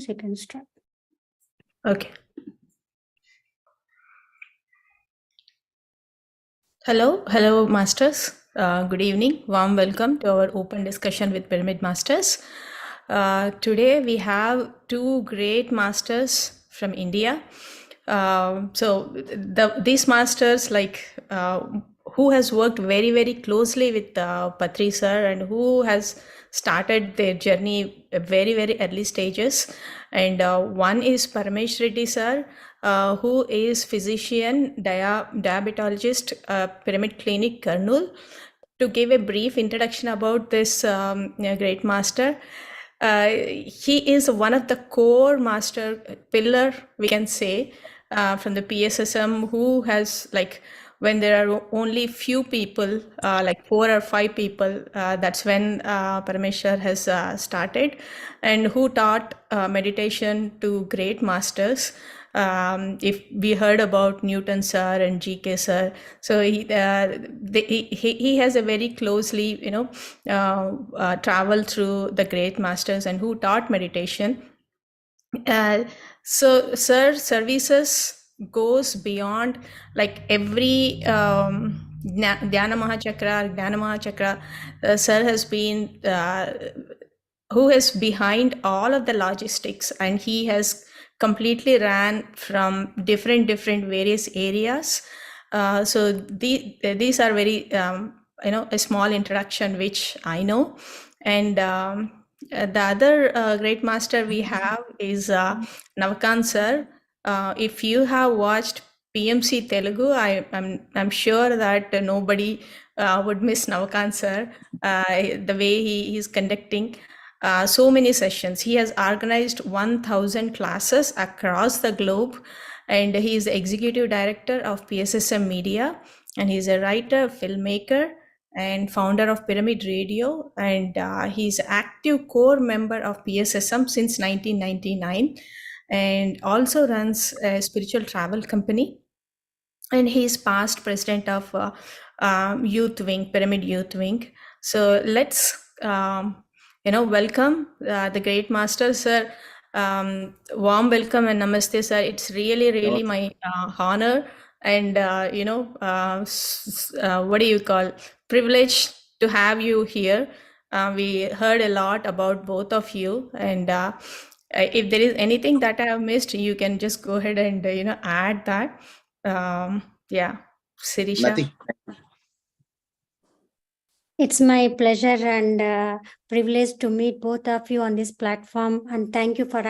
you can start. Okay. Hello, masters. Good evening. Warm welcome to our open discussion with Pyramid Masters. Today we have two great masters from India. These masters, who has worked very, very closely with Patri sir, and who has started their journey at very, very early stages. And one is Parameswar Reddy sir, who is physician, diabetologist, Pyramid Clinic, Kurnool. To give a brief introduction about this great master, he is one of the core master pillar, we can say, from the PSSM, who has, like, when there are only few people, like 4 or 5 people, that's when Parameshwar has started, and who taught meditation to great masters. If we heard about Newton sir and GK sir, so he has a very closely, travel through the great masters and who taught meditation. So sir services goes beyond, like, every Dhyana Mahachakra. Sir has been who is behind all of the logistics, and he has completely ran from different various areas. So these are very a small introduction which I know. And the other great master we have is Navakanth sir. If you have watched PMC Telugu, I'm sure that nobody would miss Navakanth sir. The way he is conducting so many sessions. He has organized 1,000 classes across the globe, and he is the executive director of PSSM Media, and he's a writer, filmmaker, and founder of Pyramid Radio, and he's an active core member of PSSM since 1999, and also runs a spiritual travel company. And he's past president of Youth Wing, Pyramid Youth Wing. So let's welcome the great master, sir. Warm welcome and namaste, sir. It's really my honor and what do you call, privilege to have you here. We heard a lot about both of you, and if there is anything that I have missed, you can just go ahead and add that. Yeah, Sirisha. Nothing. It's my pleasure and privilege to meet both of you on this platform, and thank you for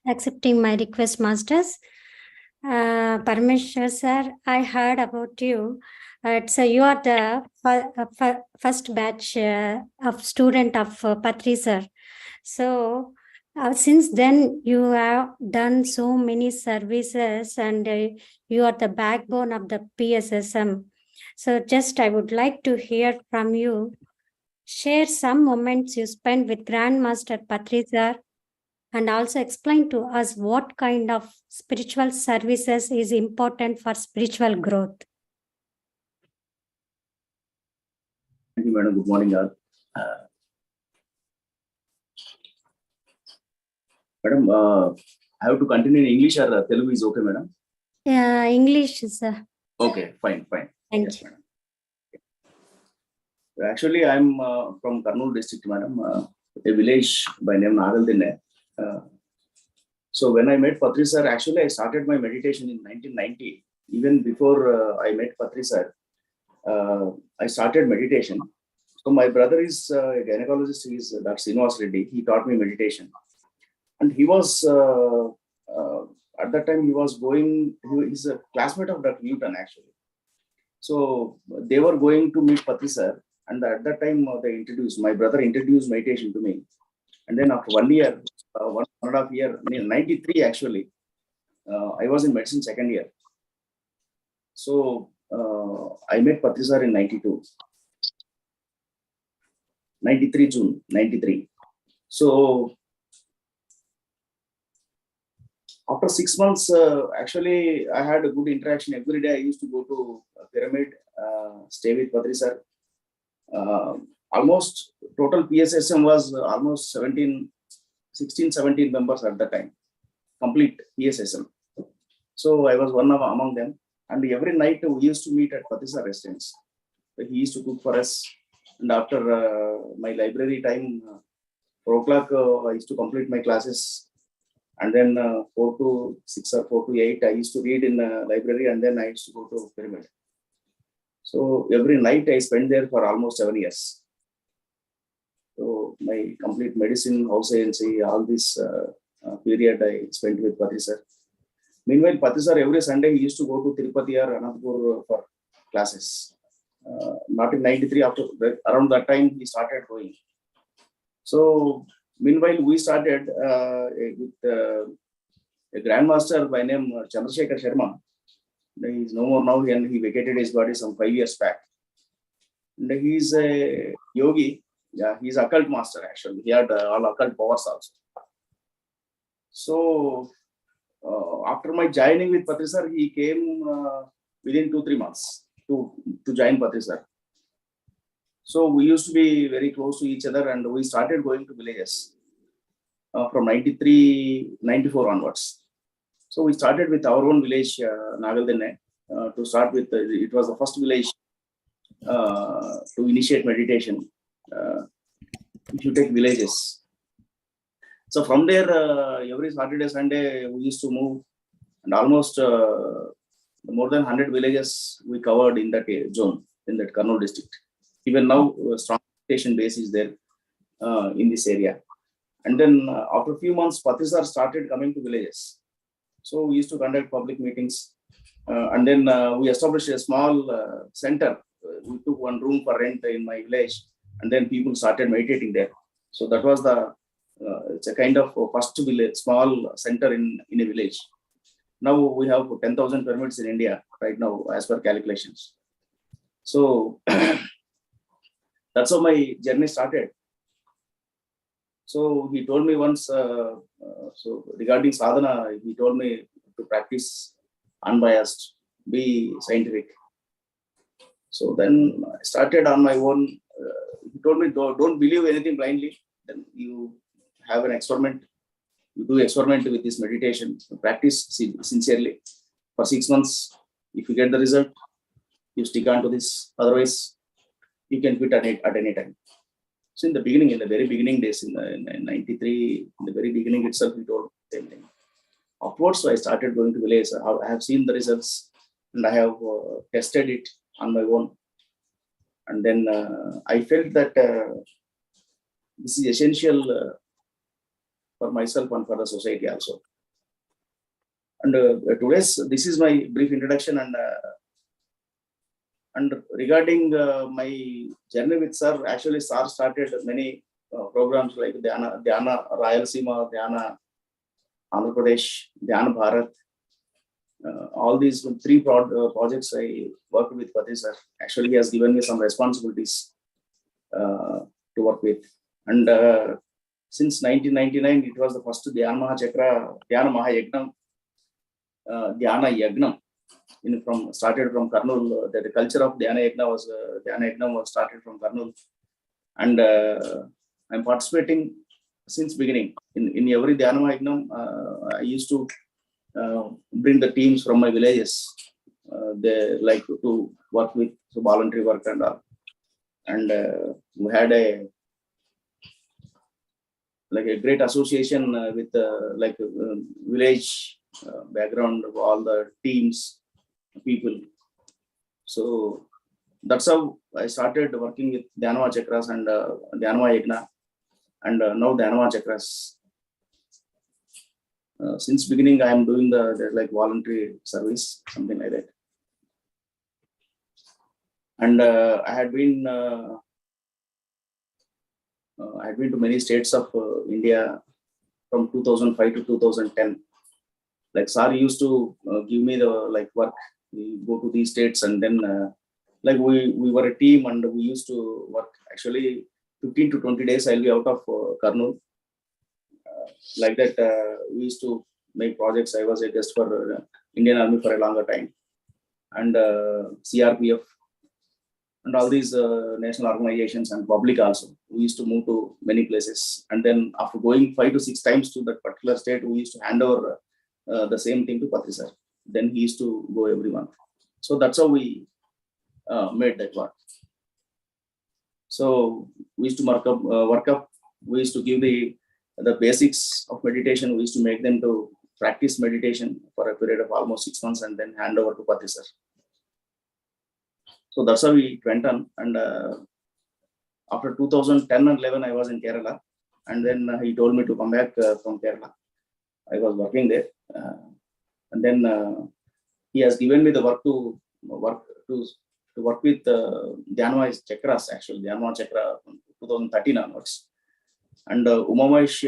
accepting my request, masters. Parameshwar sir, I heard about you. You are the first batch of student of Patri sir. So since then, you have done so many services, and you are the backbone of the PSSM. So just I would like to hear from you. Share some moments you spent with Grandmaster Patri sir, and also explain to us what kind of spiritual services is important for spiritual growth. Thank you, madam. Good morning, all. Madam, I have to continue in English or Telugu is okay, madam? Yeah, English, sir. Okay, fine. Thank Yes, you. madam. Actually, I'm from Kurnool district, madam, a village by name Nagaldinne. So when I met Patri sir, actually I started my meditation in 1990. Even before I met Patri sir, I started meditation. So my brother is a gynecologist. He is Dr. Srinivas Reddy. He taught me meditation, and he was at that time he's a classmate of Dr. Newton actually. So they were going to meet Patri sir, and at that time my brother introduced meditation to me. And then after 1 year, 1.5 year, 93 actually, I was in medicine second year. So I met Patri sir in 93 June, 93. So after 6 months, actually I had a good interaction. Every day I used to go to Pyramid, stay with Patri sir. Almost total PSSM was almost 16, 17 members at the time. complete PSSM. So I was one of among them. And every night we used to meet at Patisar residence. He used to cook for us. And after my library time, 4 o'clock, I used to complete my classes. And then 4 to 6 or 4 to 8, I used to read in library, and then I used to go to Pyramid. So every night I spent there for almost 7 years. So my complete medicine, house science, all this period I spent with Patisar. Meanwhile, Patisar every Sunday he used to go to Tirupati or Anantapur for classes. Not in 93, after around that time he started going. So meanwhile, we started with a grandmaster by name Chandrasekhar Sharma. He is no more now, and he vacated his body some 5 years back. And he is a yogi. Yeah, he is occult master actually. He had all occult powers also. So after my joining with Patisar, he came within 2-3 months to join Patisar. So we used to be very close to each other, and we started going to villages from 93, 94 onwards. So we started with our own village, Nagaldenne, to start with. It was the first village to initiate meditation. If you take villages. So from there, every Saturday, Sunday, we used to move, and almost more than 100 villages we covered in that zone, in that Kurnool district. Even now, strong station base is there in this area. And then after a few months, Patisar started coming to villages. So we used to conduct public meetings. And then we established a small center. We took one room for rent in my village. And then people started meditating there. So that was it's a kind of first village, small center in a village. Now we have 10,000 pyramids in India right now, as per calculations. So that's how my journey started. So he told me once, so regarding sadhana, he told me to practice unbiased, be scientific. So then I started on my own. He told me, don't believe anything blindly. Then you have an experiment. You do experiment with this meditation. Practice sincerely for 6 months. If you get the result, you stick on to this. Otherwise, you can quit at any time. So in the beginning, in the very beginning days, in 93, in the very beginning itself, he told the same thing. Afterwards, so I started going to villages. I have seen the results, and I have tested it on my own. And then I felt that this is essential for myself and for the society also. And this is my brief introduction. And regarding my journey with Sir, actually Sir started many programs like Dhyana Rayalaseema, Dhyana Andhra Pradesh, Dhyana Bharat. All these 3 projects I worked with Patisar. Actually, he has given me some responsibilities to work with. And since 1999, it was the first Dhyana Mahayagnam, Dhyana Yagnam. Started from Kurnool. The culture of Dhyana Yagnam was started from Kurnool. And I'm participating since beginning. In every Dhyana Yagnam, I used to bring the teams from my villages. They like to work with voluntary work and all. And we had a great association with village background of all the teams, people. So that's how I started working with Dhyanava Chakras and Dhyanava Yagna, and now Dhyanava Chakras. Since beginning, I am doing the voluntary service, something like that. And I had been to many states of India from 2005 to 2010. Like Sir used to give me the work. We go to these states, and then we were a team, and we used to work. Actually, 15 to 20 days I'll be out of Kurnool. Like that, we used to make projects. I was a guest for Indian Army for a longer time, and CRPF, and all these national organizations and public also. We used to move to many places, and then after going 5 to 6 times to that particular state, we used to hand over the same thing to Patri sir. Then he used to go every month. So that's how we made that work. So we used to work up. We used to give the basics of meditation. We used to make them to practice meditation for a period of almost 6 months and then hand over to Patri sir. So that's how we went on. And after 2010 and 11, I was in Kerala. And then he told me to come back from Kerala. I was working there. And then he has given me the work to work with Dhyanva Chakras, actually, Dhyanva Chakra from 2013 onwards. And Umamash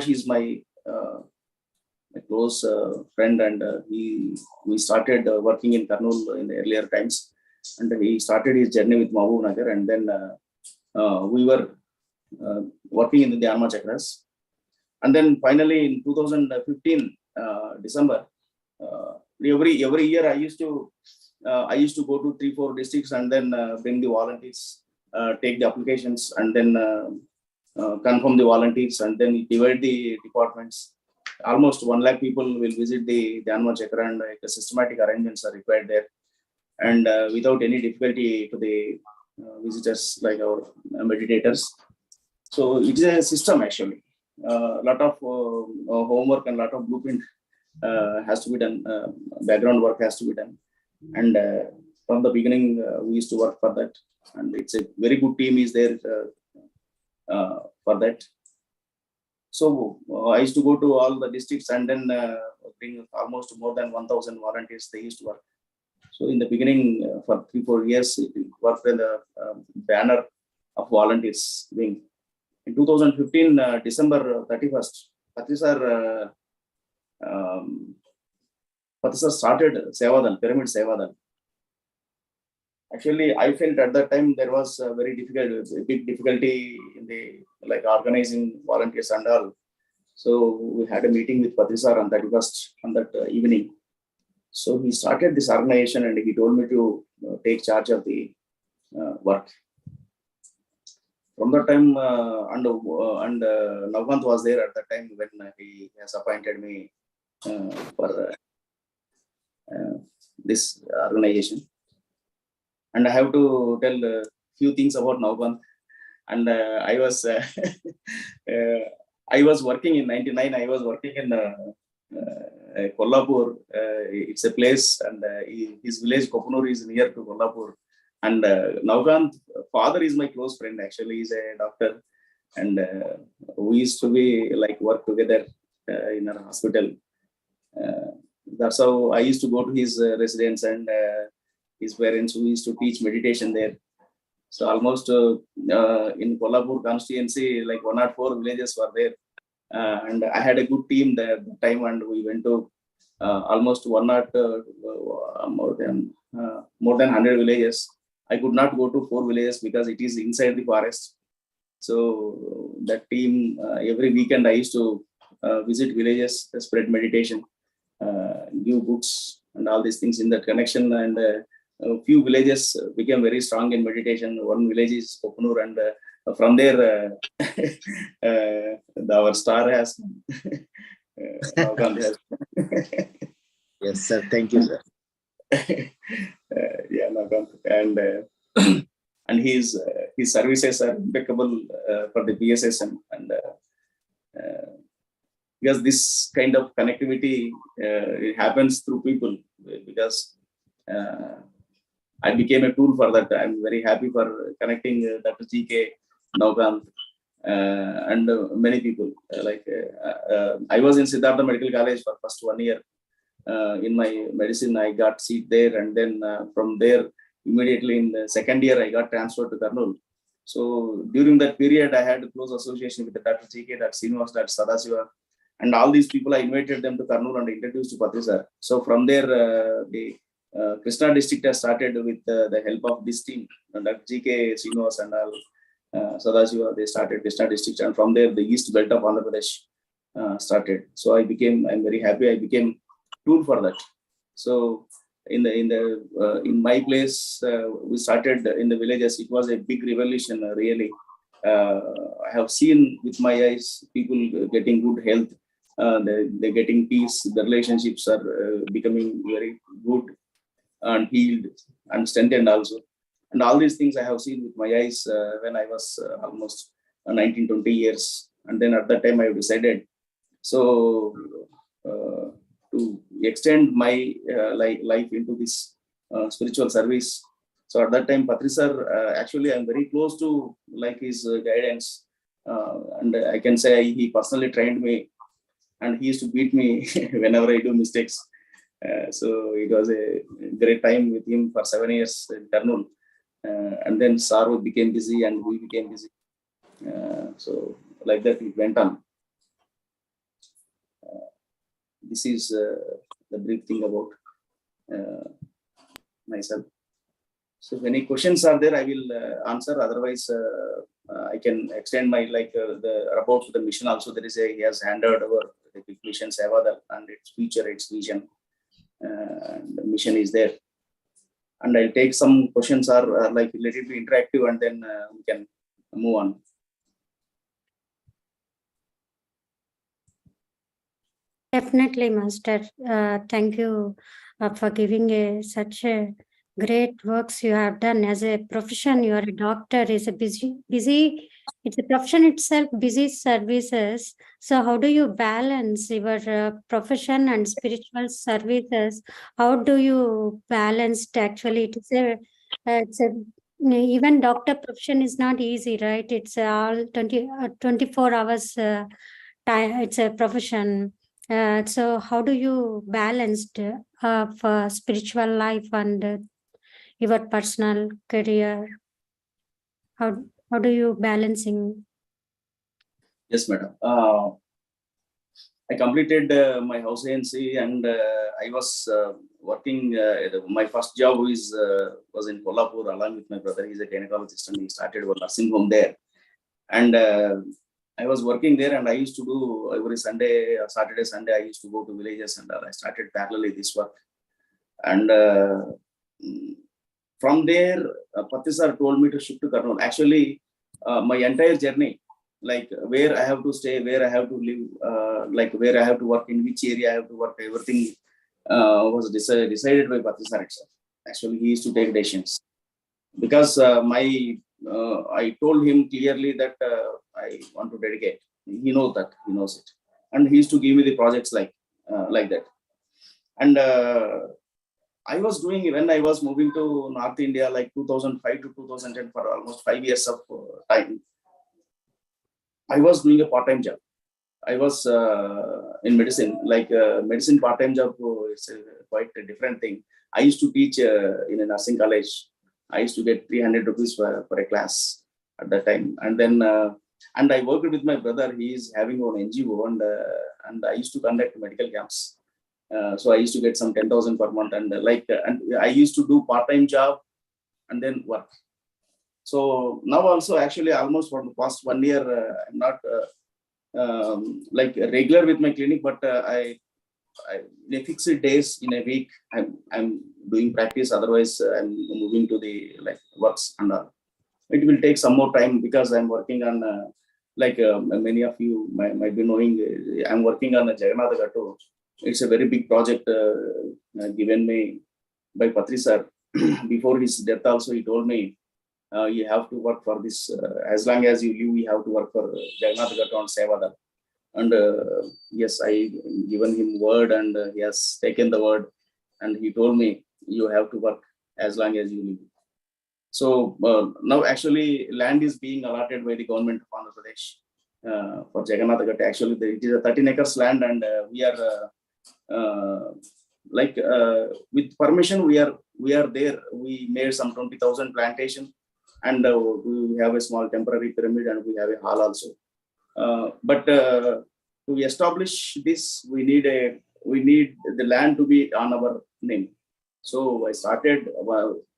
is my close friend, and we started working in Kurnool in the earlier times. And he started his journey with Mahbub Nagar, and then we were working in the Dhyanva Chakras. And then finally in 2015 December, every year I used to go to 3-4 districts and then bring the volunteers, take the applications, and then confirm the volunteers, and then divide the departments. Almost 1 lakh people will visit the Dhyanva Chakra, and systematic arrangements are required there, and without any difficulty to the visitors like our meditators. So it is a system actually. A lot of homework and lot of blueprint has to be done. Background work has to be done, and from the beginning we used to work for that, and it's a very good team is there for that. So I used to go to all the districts and then bring almost more than 1,000 volunteers. They used to work. So in the beginning, for 3-4 years, it worked in the banner of volunteers wing. In 2015, December 31st, Patri sir started Sevadal, Pyramid Sevadal. Actually, I felt at that time there was a big difficulty in the organizing volunteers and all. So we had a meeting with Patri sir on 31st on that evening. So he started this organization and he told me to take charge of the work. From that time, and Navakanth was there at that time when he has appointed me for this organization. And I have to tell a few things about Navakanth. And I was working in '99. I was working in Kolhapur. It's a place, and his village Kopanur is near to Kolhapur. And Navakanth father is my close friend. Actually, he's a doctor, and we used to be work together in our hospital. That's how I used to go to his residence, and his parents who used to teach meditation there. So almost in Kolhapur constituency, 104 villages were there, and I had a good team there at the time, and we went to almost more than 100 villages. I could not go to 4 villages because it is inside the forest. So that team, every weekend I used to visit villages, spread meditation, give books and all these things in that connection. And a few villages became very strong in meditation. One village is Kopanur, and from there our star has Yes, sir. Thank you, sir. Yeah, Navakanth. And his services are impeccable for the PSSM, and because this kind of connectivity it happens through people, because I became a tool for that. I'm very happy for connecting Dr. GK, Navakanth, and many people. I was in Siddhartha Medical College for first 1 year. In my medicine, I got seat there, and then from there, immediately in the second year, I got transferred to Kurnool. So during that period, I had a close association with Dr. GK, Dr. Srinivas, Dr. Sadasiva, and all these people. I invited them to Kurnool and introduced to Patri sir. So from there, the Krishna district has started with the help of this team, Dr. GK, Srinivas, and all Sadasiva. They started Krishna district, and from there, the east belt of Andhra Pradesh started. So I'm very happy. I became tool for that. So in my place, we started in the villages. It was a big revolution, really. I have seen with my eyes people getting good health, they're getting peace. The relationships are becoming very good and healed and strengthened also. And all these things I have seen with my eyes when I was almost 19, 20 years. And then at that time I decided, so to extend my life into this spiritual service. So at that time, Patri sir, actually I'm very close to like his guidance. And I can say he personally trained me, and he used to beat me whenever I do mistakes. So it was a great time with him for 7 years in Kurnool. And then Saru became busy and we became busy. So like that it went on. This is the brief thing about myself. So if any questions are there, I will answer. Otherwise, I can extend my about the mission also. There is he has handed over the big mission Sevadal and its future, its vision. And the mission is there. And I'll take some questions are like related to interactive, and then we can move on. Definitely, Master. Thank you for giving such a great works you have done as a profession. You are a doctor. Is a busy. It's a profession itself. Busy services. So, how do you balance your profession and spiritual services? How do you balance it? Actually, it's a even doctor profession is not easy, right? It's all 24 hours time. It's a profession. So how do you balance for spiritual life and your personal career? How do you balancing? Yes, madam. I completed my house ANC, and I was working. My first job was in Kolhapur along with my brother. He's a gynecologist, and he started a nursing home there. And I was working there, and I used to do every Sunday, Saturday, Sunday. I used to go to villages, and I started parallelly this work. And from there, Patri sir told me to shift to Kurnool. Actually, my entire journey, like where I have to stay, where I have to live, like where I have to work, in which area I have to work, everything was decided by Patri sir itself. Actually, he used to take decisions because I told him clearly that I want to dedicate. He knows that, he knows it, and he used to give me the projects like that. And I was doing, when I was moving to North India, like 2005 to 2010, for almost 5 years of time, I was doing a part-time job. I was in medicine, like medicine part-time job is quite a different thing. I used to teach in a nursing college. I used to get 300 rupees for a class at that time. And then, and I worked with my brother. He is having an NGO, and I used to conduct medical camps. So I used to get some 10,000 per month, and and I used to do part-time job and then work. So now also, actually, almost for the past 1 year, I'm not like regular with my clinic, but I in a fixed days in a week, I'm doing practice. Otherwise, I'm moving to the works, and it will take some more time because I'm working on many of you might be knowing. I'm working on the Jagannath Gattu. It's a very big project given me by Patri sir. Before his death, also he told me, you have to work for this. As long as you live, you have to work for Jagannath Gattu on Sevadal. And yes, I given him word, and he has taken the word, and he told me, you have to work as long as you live. So now actually land is being allotted by the government of Andhra Pradesh for Jagannath Gattu. Actually, it is a 13 acres land, and we are with permission, we are there. We made some 20,000 plantation, and we have a small temporary pyramid, and we have a hall also. But to establish this, we need the land to be on our name. So I started.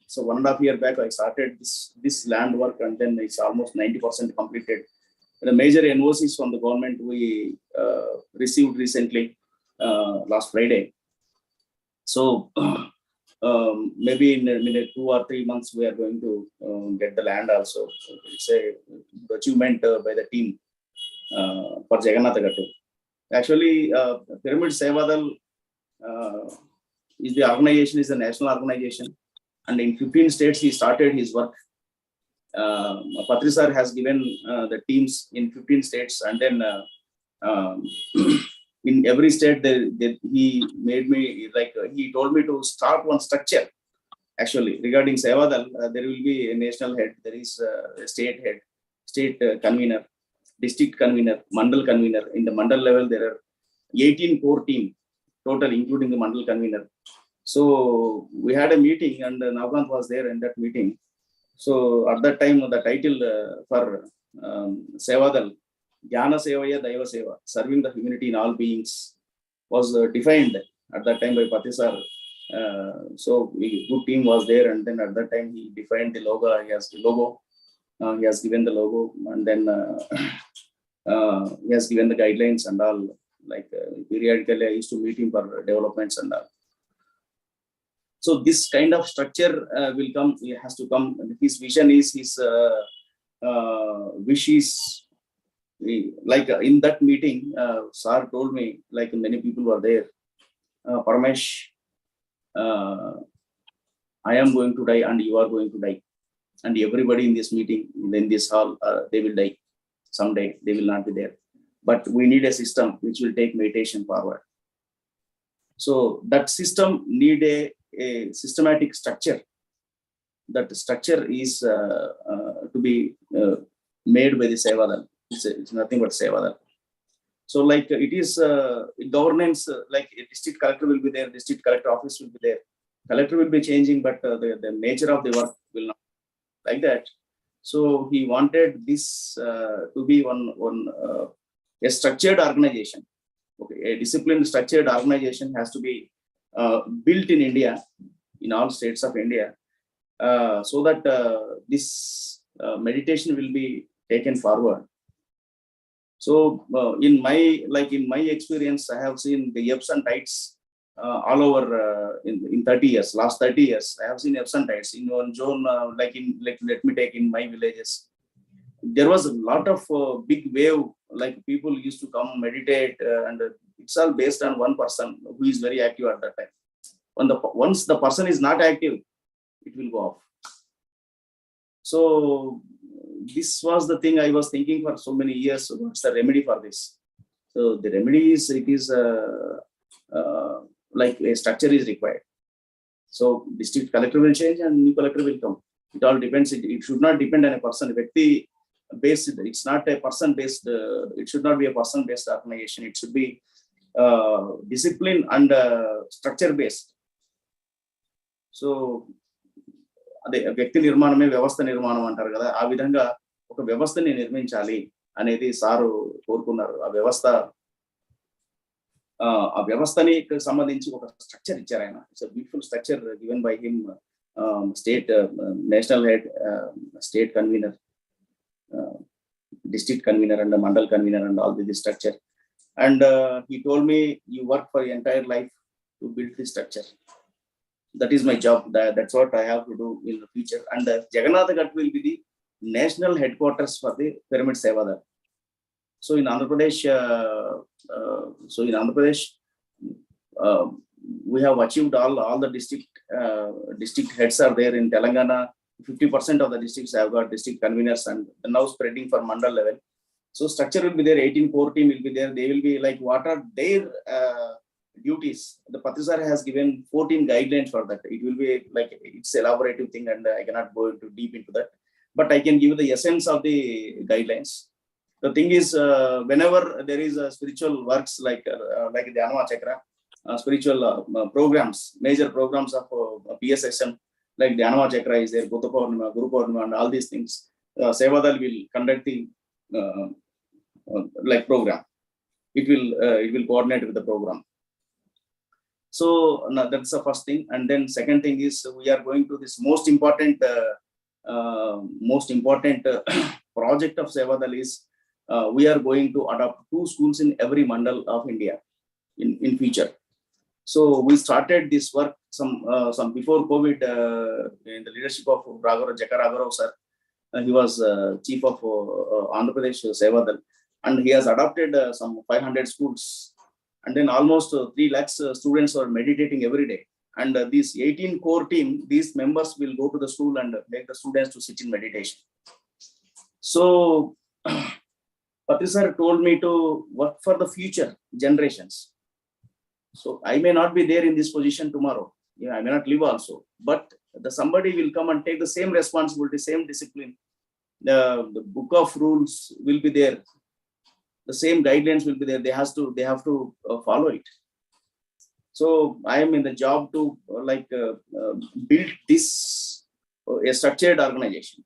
So 1.5 years back, I started this land work, and then it's almost 90% completed. The major NOCs from the government we received recently last Friday. So maybe in 2 or 3 months, we are going to get the land also. It's a achievement by the team for Jagannath Gattu. Actually, Pyramid Sevadal is the organization, is a national organization, and in 15 states he started his work. Patri sir has given the teams in 15 states, and then in every state he made me he told me to start one structure. Actually, regarding Sevadal, there will be a national head, there is a state head, state convener, district convener, mandal convener. In the mandal level, there are 18 core team total, including the mandal convener. So we had a meeting, and Navakanth was there in that meeting. So at that time, the title for Sevadal, Jnana Sevaya Daiva Seva, serving the humanity in all beings, was defined at that time by Patri sir. So good team was there, and then at that time he defined the logo. He has the logo. He has given the logo, and then he has given the guidelines and all. Periodically, I used to meet him for developments and all. So this kind of structure will come. It has to come. His vision is, his wish is. In that meeting, sir told me, many people were there. Paramesh, I am going to die, and you are going to die, and everybody in this meeting, in this hall, they will die someday. They will not be there, but we need a system which will take meditation forward. So that system need a systematic structure. That structure is to be made by the Sevadal. It's nothing but Sevadal. So it is governance, a district collector will be there, district collector office will be there. Collector will be changing, but the nature of the work will not like that. So he wanted this to be a structured organization. Okay, a disciplined, structured organization has to be built in India, in all states of India, so that this meditation will be taken forward. So in my experience, I have seen the ups and tides all over in 30 years. Last 30 years, I have seen ups and tides in one zone. Let me take in my villages. There was a lot of big wave. People used to come meditate, and it's all based on one person who is very active at that time. Once the person is not active, it will go off. So this was the thing I was thinking for so many years. So what's the remedy for this? So the remedy is, it is a structure is required. So district collector will change and new collector will come. It all depends. It should not depend on a person. Vyakti based. It's not a person based. It should not be a person based organization. It should be discipline and structure based. So అదే వ్యక్తి నిర్మాణమే వ్యవస్థ నిర్మాణం అంటారు కదా, ఆ విధంగా ఒక వ్యవస్థని నిర్మించాలి అనేది సారు కోరుకున్నారు. ఆ వ్యవస్థని సంబంధించి ఒక స్ట్రక్చర్ ఇచ్చారు ఆయన. It's beautiful structure given by him, state national head, state convener, district convener and the mandal convener and all this structure. And he told me, you work for your entire life to build this structure. That is my job. That's what I have to do in the future. And Jagannath Ghat will be the national headquarters for the Pyramid Sevadal. So in Andhra Pradesh, we have achieved all the district heads are there in Telangana. 50% of the districts have got district conveners, and now spreading for mandal level. So structure will be there. 18 core team will be there. They will be what are their duties. The Patri sir has given 14 guidelines for that. It will be it's elaborative thing, and I cannot go into deep into that. But I can give the essence of the guidelines. The thing is, whenever there is a spiritual works like the Anuma Chakra, spiritual programs, major programs of PSSM, like the Anuma Chakra is there, Buddha Purnima, Guru Purnima, and all these things. Sevadal will conduct the program. It will coordinate with the program. So that's the first thing. And then second thing is, we are going to this most important project of Sevadal is, we are going to adopt 2 schools in every mandal of India in future. So we started this work some before COVID, in the leadership of Jakaragarav sir. He was chief of Andhra Pradesh Sevadal. and he has adopted some 500 schools, and then almost 3 lakhs students are meditating every day. And this 18 core team, these members will go to the school and make the students to sit in meditation. So Patri sir told me to work for the future generations. So I may not be there in this position tomorrow. Yeah, I may not live also, but somebody will come and take the same responsibility, same discipline. The book of rules will be there. The same guidelines will be there. They have to follow it. So I am in the job to build this a structured organization.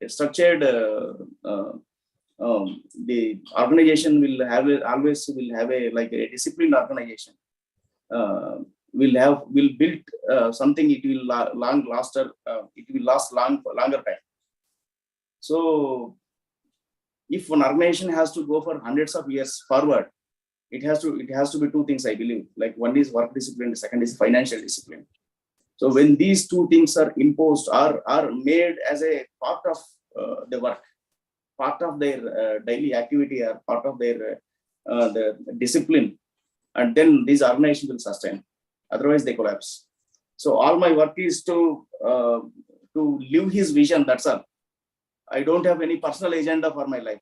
A structured the organization will always have a disciplined organization. Will build something. It will it will last longer time. So if an organization has to go for hundreds of years forward, it has to be two things, I believe. Like, one is work discipline, the second is financial discipline. So when these two things are imposed, are made as a part of the work, part of their daily activity, or part of their the discipline, and then this organization will sustain. Otherwise, they collapse. So all my work is to live his vision. That's all. I don't have any personal agenda for my life.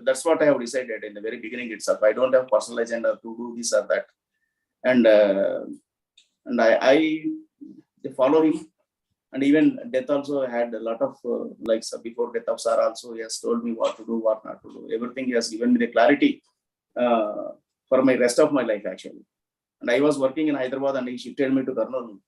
That's what I have decided in the very beginning itself. I don't have personal agenda to do this or that. And I follow him. And even death also had a lot of before death of sir also, he has told me what to do, what not to do. Everything he has given me the clarity for my rest of my life, actually. And I was working in Hyderabad, and he shifted me to Kurnool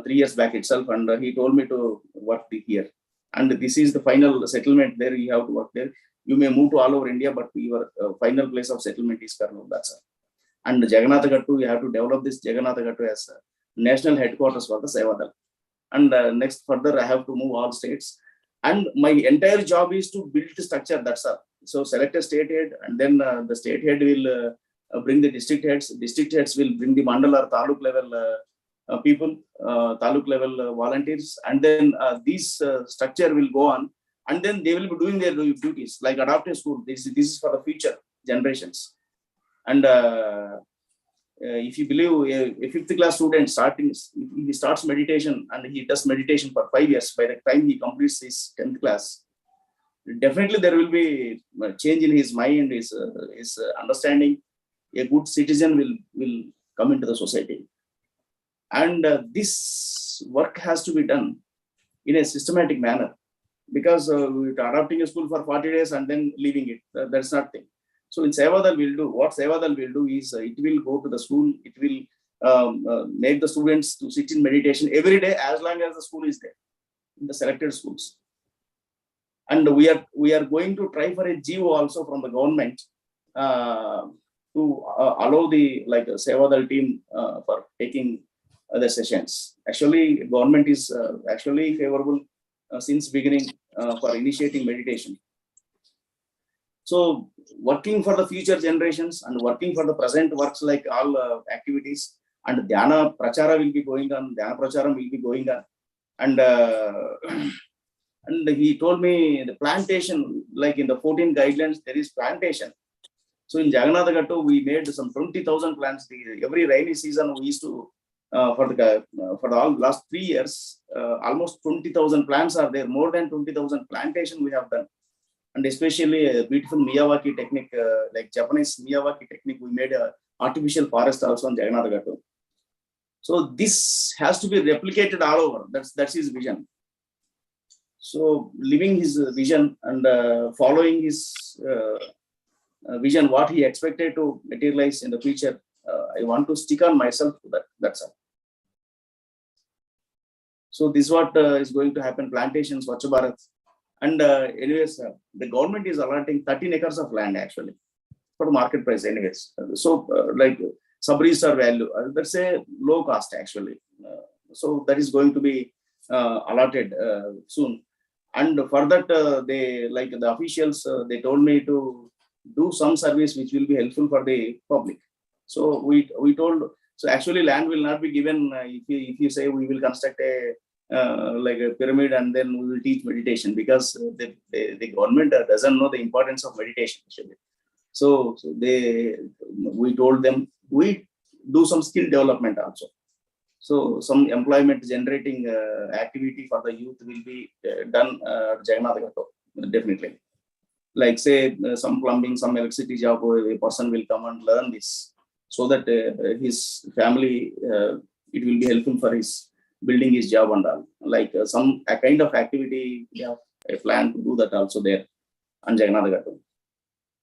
3 years back itself, and he told me to work here. And this is the final settlement there. You have to work there. You may move to all over India, but your final place of settlement is Kurnool. That's all. And Jagannatha Gattu, you have to develop this Jagannatha Gattu as a national headquarters for the Sevadal. And next further, I have to move all states. And my entire job is to build the structure. That's all. So select a state head, and then the state head will bring the district heads. District heads will bring the mandal or taluk level people, taluk level volunteers, and then this structure will go on, and then they will be doing their duties like adopted school. This is for the future generations. And if you believe a 5th class student he starts meditation and he does meditation for 5 years, by the time he completes his 10th class, definitely there will be a change in his mind, his understanding. A good citizen will come into the society. And this work has to be done in a systematic manner, because adopting a school for 40 days and then leaving it, that's not thing. So in Sevadal what Sevadal will do is it will go to the school. It will make the students to sit in meditation every day, as long as the school is there in the selected schools. And we are going to try for a GO also from the government to allow the Sevadal team for taking the sessions. Actually, government is actually favorable since beginning for initiating meditation. So working for the future generations and working for the present works, like all activities, and Dhyana Prachara will be going on. Dhyana Pracharam will be going on. And and he told me the plantation, like in the 14 guidelines, there is plantation. So in Jagannatha Gattu, we made some 20,000 plants. Every rainy season, we used to, for the all last 3 years, almost 20,000 plants are there. More than 20,000 plantation we have done. And especially a beautiful Miyawaki technique, like Japanese Miyawaki technique, we made an artificial forest also on Jagannatha Gattu. So this has to be replicated all over. That's his vision. So living his vision and following his vision, what he expected to materialize in the future, I want to stick on myself to that. That's all. So this is what is going to happen. Plantations, Swachh Bharat. And anyways, the government is allotting 13 acres of land actually for the market price anyways. So like sub-register value, that's a low cost actually. So that is going to be allotted soon. And for that, they, like the officials, they told me to do some service which will be helpful for the public. So we told, so actually land will not be given if you say we will construct a like a pyramid, and then we will teach meditation, because the government doesn't know the importance of meditation actually. So we told them we do some skill development also. So some employment generating activity for the youth will be done at Jagannath, definitely. Like say some plumbing, some electricity job, a person will come and learn this, so that his family, it will be helpful for his building his job and all. Like some a kind of activity, we have a plan to do that also there on Jagannath.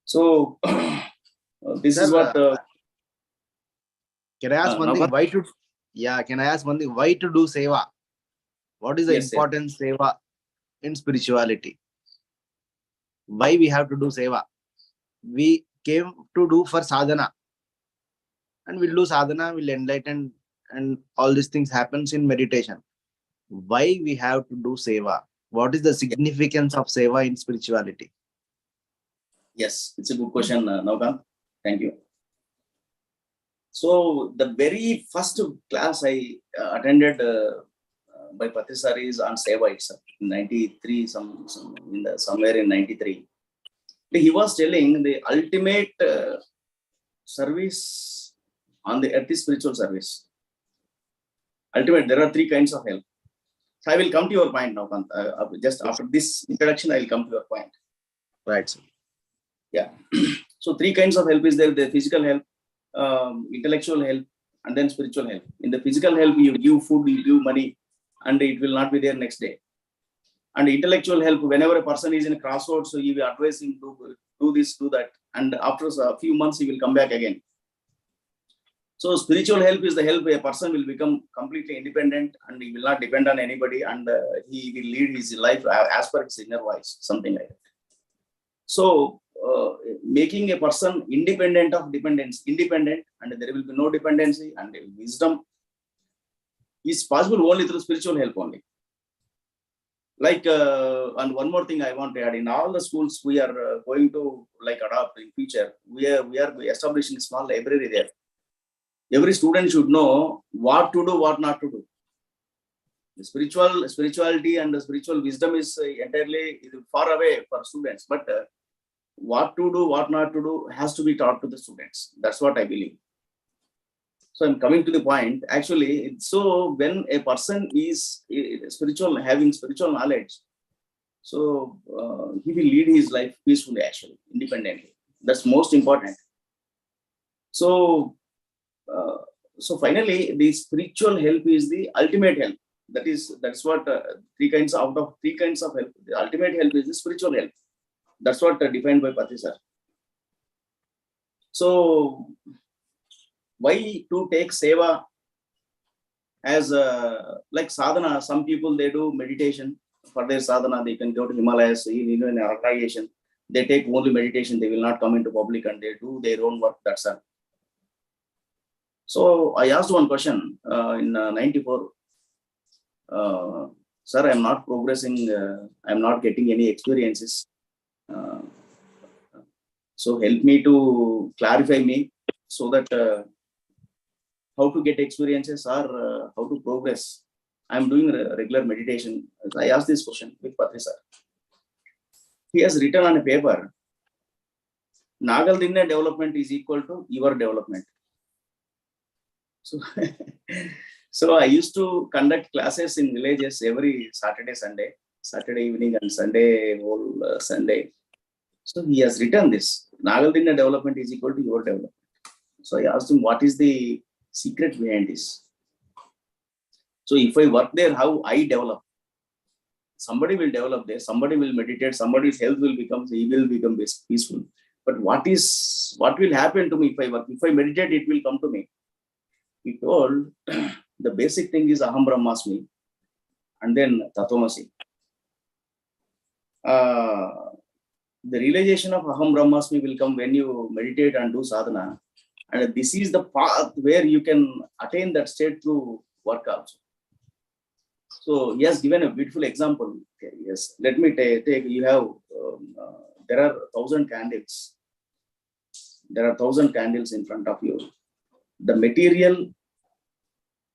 So this is Sir, what. can I ask one thing? Navakanth? Why to? Yeah, can I ask one thing? Why to do seva? What is the Yes, importance seva in spirituality? Why we have to do seva? We came to do for sadhana, and we'll do sadhana, we'll enlighten, and all these things happens in meditation. Why we have to do seva? What is the significance of seva in spirituality? Yes, it's a good question, Navakanth. Thank you. So the very first class I attended by Patisari is on Seva itself in 93, somewhere in 93. He was telling the ultimate service on the earth is spiritual service. Ultimate, there are three kinds of help. So I will come to your point now, just after this introduction, I will come to your point. Right, sir. Yeah. So three kinds of help is there: the physical help, intellectual help, and then spiritual help. In the physical help, you give food, you give money, and it will not be there next day. And intellectual help, whenever a person is in a crossroads, so you will advise him to do this, do that, and after a few months he will come back again. So spiritual help is the help where a person will become completely independent and he will not depend on anybody, and he will lead his life as per his inner voice, something like that. So making a person independent of dependence, independent, and there will be no dependency, and wisdom is possible only through spiritual help only. Like, and one more thing I want to add: in all the schools we are going to like adopt in future, we are establishing a small library there. Every student should know what to do, what not to do. The spirituality and the spiritual wisdom is entirely far away for students, but what to do, what not to do has to be taught to the students. That's what I believe. So I'm coming to the point. Actually, so when a person is spiritual, having spiritual knowledge, so he will lead his life peacefully, actually, independently. That's most important. So, so finally, the spiritual help is the ultimate help. That's what three kinds of help. The ultimate help is the spiritual help. That's what defined by Patisar. So, why to take seva as like sadhana? Some people, they do meditation for their sadhana. They can go to Himalayas, in an organization. They take only meditation. They will not come into public and they do their own work. That's all. So I asked one question in 94. Sir, I'm not progressing. I'm not getting any experiences. So help me to clarify me, so that how to get experiences or how to progress. I'm doing regular meditation. I asked this question with Patri sir. He has written on a paper, Nagaldinna development is equal to your development. So, so I used to conduct classes in villages every Saturday evening and Sunday, whole Sunday. So he has written this, Nagaldinna development is equal to your development. So I asked him, what is the secret behind this? So if I work there, how I develop? Somebody will develop there, somebody will meditate, somebody's health will become, he will become peaceful. But what will happen to me if I work? If I meditate, it will come to me. He told, the basic thing is Aham Brahmasmi and then Tatvamasi. The realization of Aham Brahmasmi will come when you meditate and do sadhana. And this is the path where you can attain that state through work also. So he has given a beautiful example. Okay, yes, let me take, you have, there are 1,000 candles. There are 1,000 candles in front of you. The material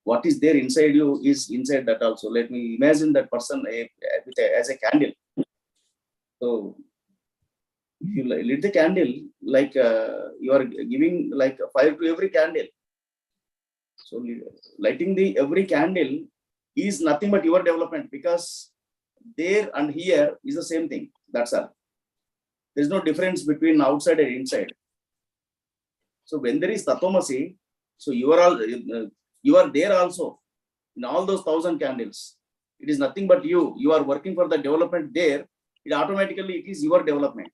what is there inside you is inside that also. Let me imagine that person as a candle. So if you lit the candle, like you are giving like fire to every candle. So lighting the every candle is nothing but your development, because there and here is the same thing. That's all. There's no difference between outside and inside. So when there is Tatvamasi, so you are there also in all those 1,000 candles. It is nothing but you. You are working for the development there. It automatically it is your development.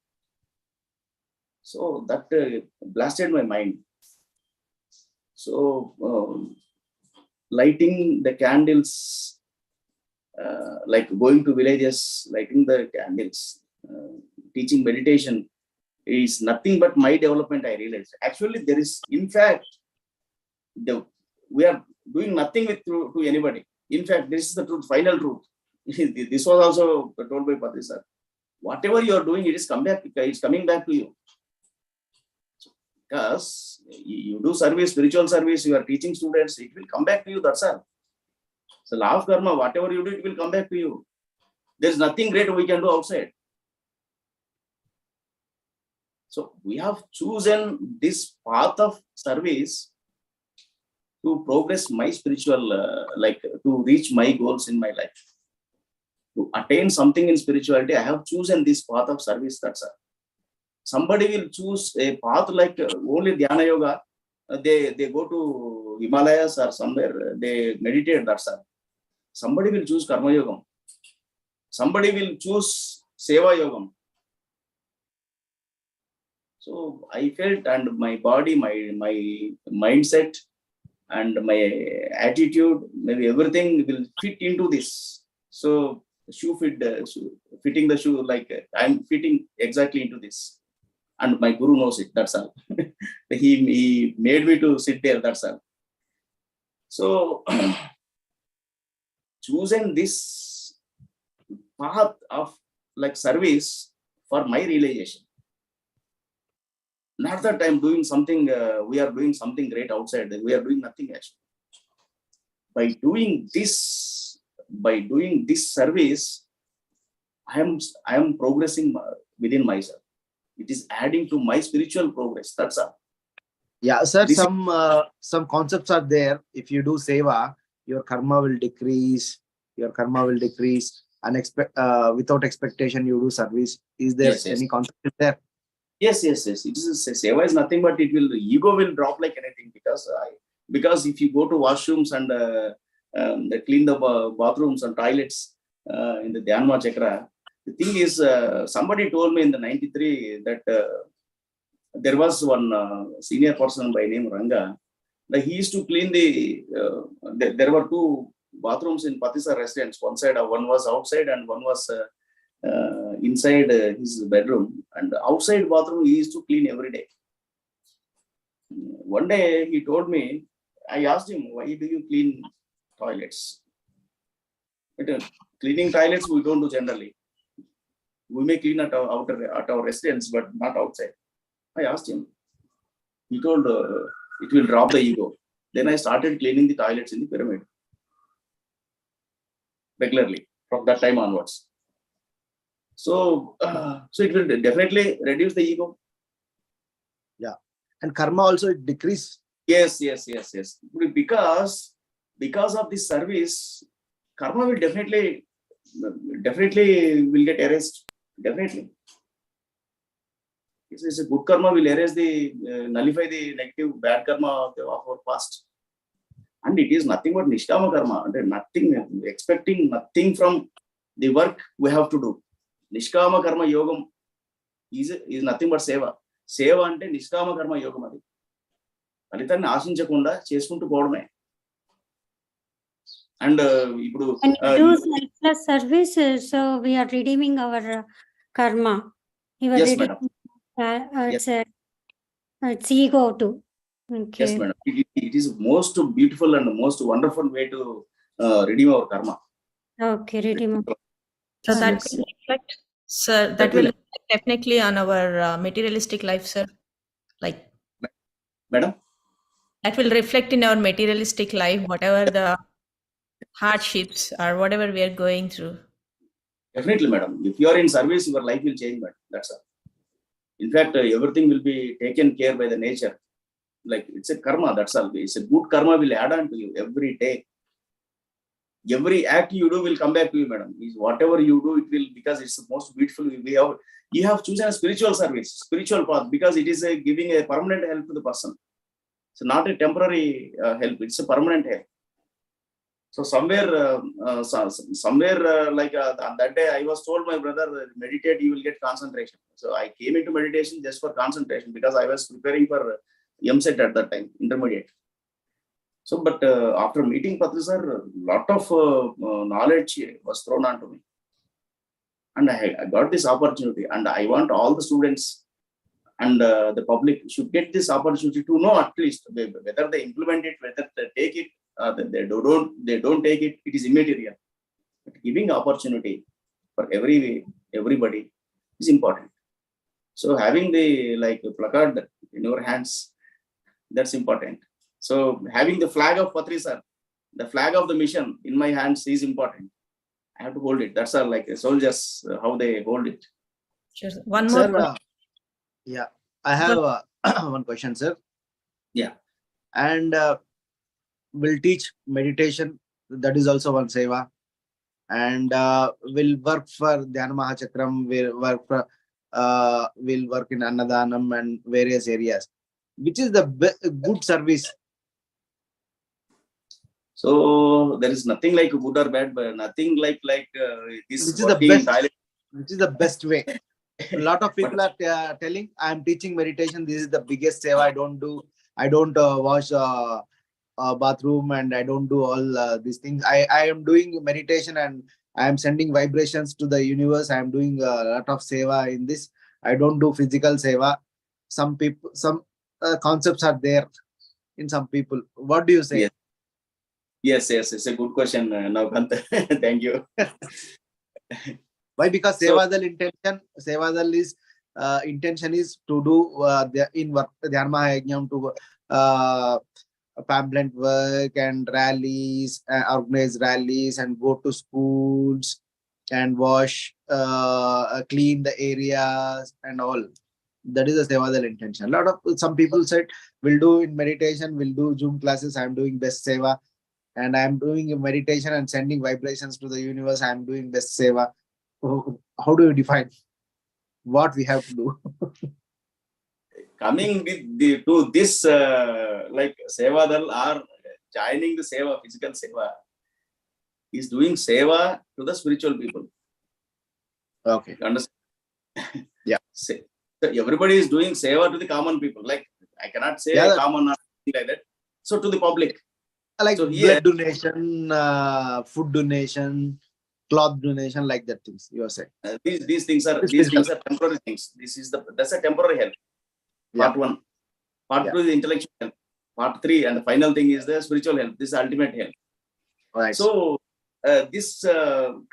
So that blasted my mind. So lighting the candles, like going to villages, lighting the candles, teaching meditation is nothing but my development, I realized. Actually, there is, in fact, we are doing nothing to anybody. In fact, this is the truth, final truth. This was also told by Patri sir. Whatever you are doing, it's coming back to you. Because you do service, spiritual service, you are teaching students, it will come back to you, that's all. So law of karma, whatever you do, it will come back to you. There's nothing great we can do outside. So we have chosen this path of service to progress my spiritual, like to reach my goals in my life. To attain something in spirituality, I have chosen this path of service, that's all. Somebody will choose a path like only Dhyana Yoga. They go to Himalayas or somewhere, they meditate, that's all. Somebody will choose Karma Yoga. Somebody will choose Seva Yoga. So I felt, and my body, my mindset, and my attitude, maybe everything will fit into this. So fitting the shoe, like I'm fitting exactly into this. And my guru knows it, that's all. he made me to sit there, that's all. So choosing this path of like service for my realization. Not that I'm doing something, we are doing something great outside, we are doing nothing actually. By doing this service, I am progressing within myself. It is adding to my spiritual progress. That's all. Yeah, sir. Some concepts are there. If you do seva, your karma will decrease. Without expectation, you do service. Is there any concept there? Yes. It is seva is nothing but ego will drop like anything, because if you go to washrooms and clean the bathrooms and toilets in the Dhyana Chakra. The thing is, somebody told me in the 93 that there was one senior person by name Ranga. That he used to clean there were two bathrooms in Patisar residence. One was outside and one was inside his bedroom. And the outside bathroom he used to clean every day. One day he told me, I asked him, why do you clean toilets? But, cleaning toilets we don't do generally. We may clean at our residence, but not outside. I asked him. He told it will drop the ego. Then I started cleaning the toilets in the pyramid regularly from that time onwards. So it will definitely reduce the ego. Yeah, and karma also decrease. Yes. Because of this service, karma will definitely will get erased. Definitely. It's a good karma will erase nullify the negative, bad karma of our past. And it is nothing but nishkama karma. Nothing, expecting nothing from the work we have to do. Nishkama karma yogam is nothing but seva. Seva ante nishkama karma yogam adi. ఫలితాన్ని ఆశించకుండా చేసుకుంటూ పోవడమే. And when we do selfless service, so we are redeeming our karma. Yes, madam. It's ego too. Okay. Yes, madam. It is most beautiful and most wonderful way to redeem our karma. Okay, redeem. So that will reflect, sir. That will reflect definitely on our materialistic life, sir. Like, madam. that will reflect in our materialistic life, whatever the hardships or whatever we are going through. Definitely, madam. If you are in service, your life will change, madam. That's all. In fact, everything will be taken care by the nature. Like it's a karma. That's all. It's a good karma will add on to you every day. Every act you do will come back to you, madam. Whatever you do, it will, because it's the most beautiful. You have chosen a spiritual service, spiritual path, because it is giving a permanent help to the person. So not a temporary help. It's a permanent help. So somewhere on that day, I was told my brother, meditate, you will get concentration. So I came into meditation just for concentration because I was preparing for MSET at that time, intermediate. So, but after meeting Patri sir, a lot of knowledge was thrown onto me. And I got this opportunity, and I want all the students and the public should get this opportunity to know at least whether they implement it, whether they take it, they don't take it. It is immaterial. But giving opportunity for everybody is important. So having the placard in your hands, that's important. So having the flag of Patri sir, the flag of the mission in my hands is important. I have to hold it. That's all, like soldiers, how they hold it. Sure. One Sir, more. yeah, I have one question, sir. Yeah. And we'll teach meditation. That is also one seva. And we'll work for Dhyana Mahachakram. We'll work in Annadanam and various areas. Which is the good service? So there is nothing like good or bad, but nothing like this. Which is the best? Which is the best way? A lot of people are telling, I am teaching meditation. This is the biggest seva. I don't wash bathroom, and I don't do all these things. I am doing meditation, and I am sending vibrations to the universe. I am doing a lot of seva in this. I don't do physical seva. Some people, some concepts are there in some people. What do you say? Yes, it's a good question, Navakanth. Thank you. Why? Because Sevadal intention is to do in work, Dhyana Yajnam, to pamphlet work and rallies, organize rallies, and go to schools and wash, clean the areas and all. That is the Sevadal intention. Some people said, we'll do in meditation, we'll do Zoom classes. I'm doing best seva, and I'm doing meditation and sending vibrations to the universe. I'm doing best seva. How do you define what we have to do? Coming with to this Sevadal or joining the seva, physical seva, is doing seva to the spiritual people. Okay. You understand? Yeah. So everybody is doing seva to the common people. Like I cannot say common or something like that. So to the public. Like so blood donation, food donation, cloth donation, like that things you are saying. These things are temporary things. That's a temporary help. Part 1. Part 2 is the intellectual help. Part 3 and the final thing is the spiritual help. This is ultimate help. Right. So this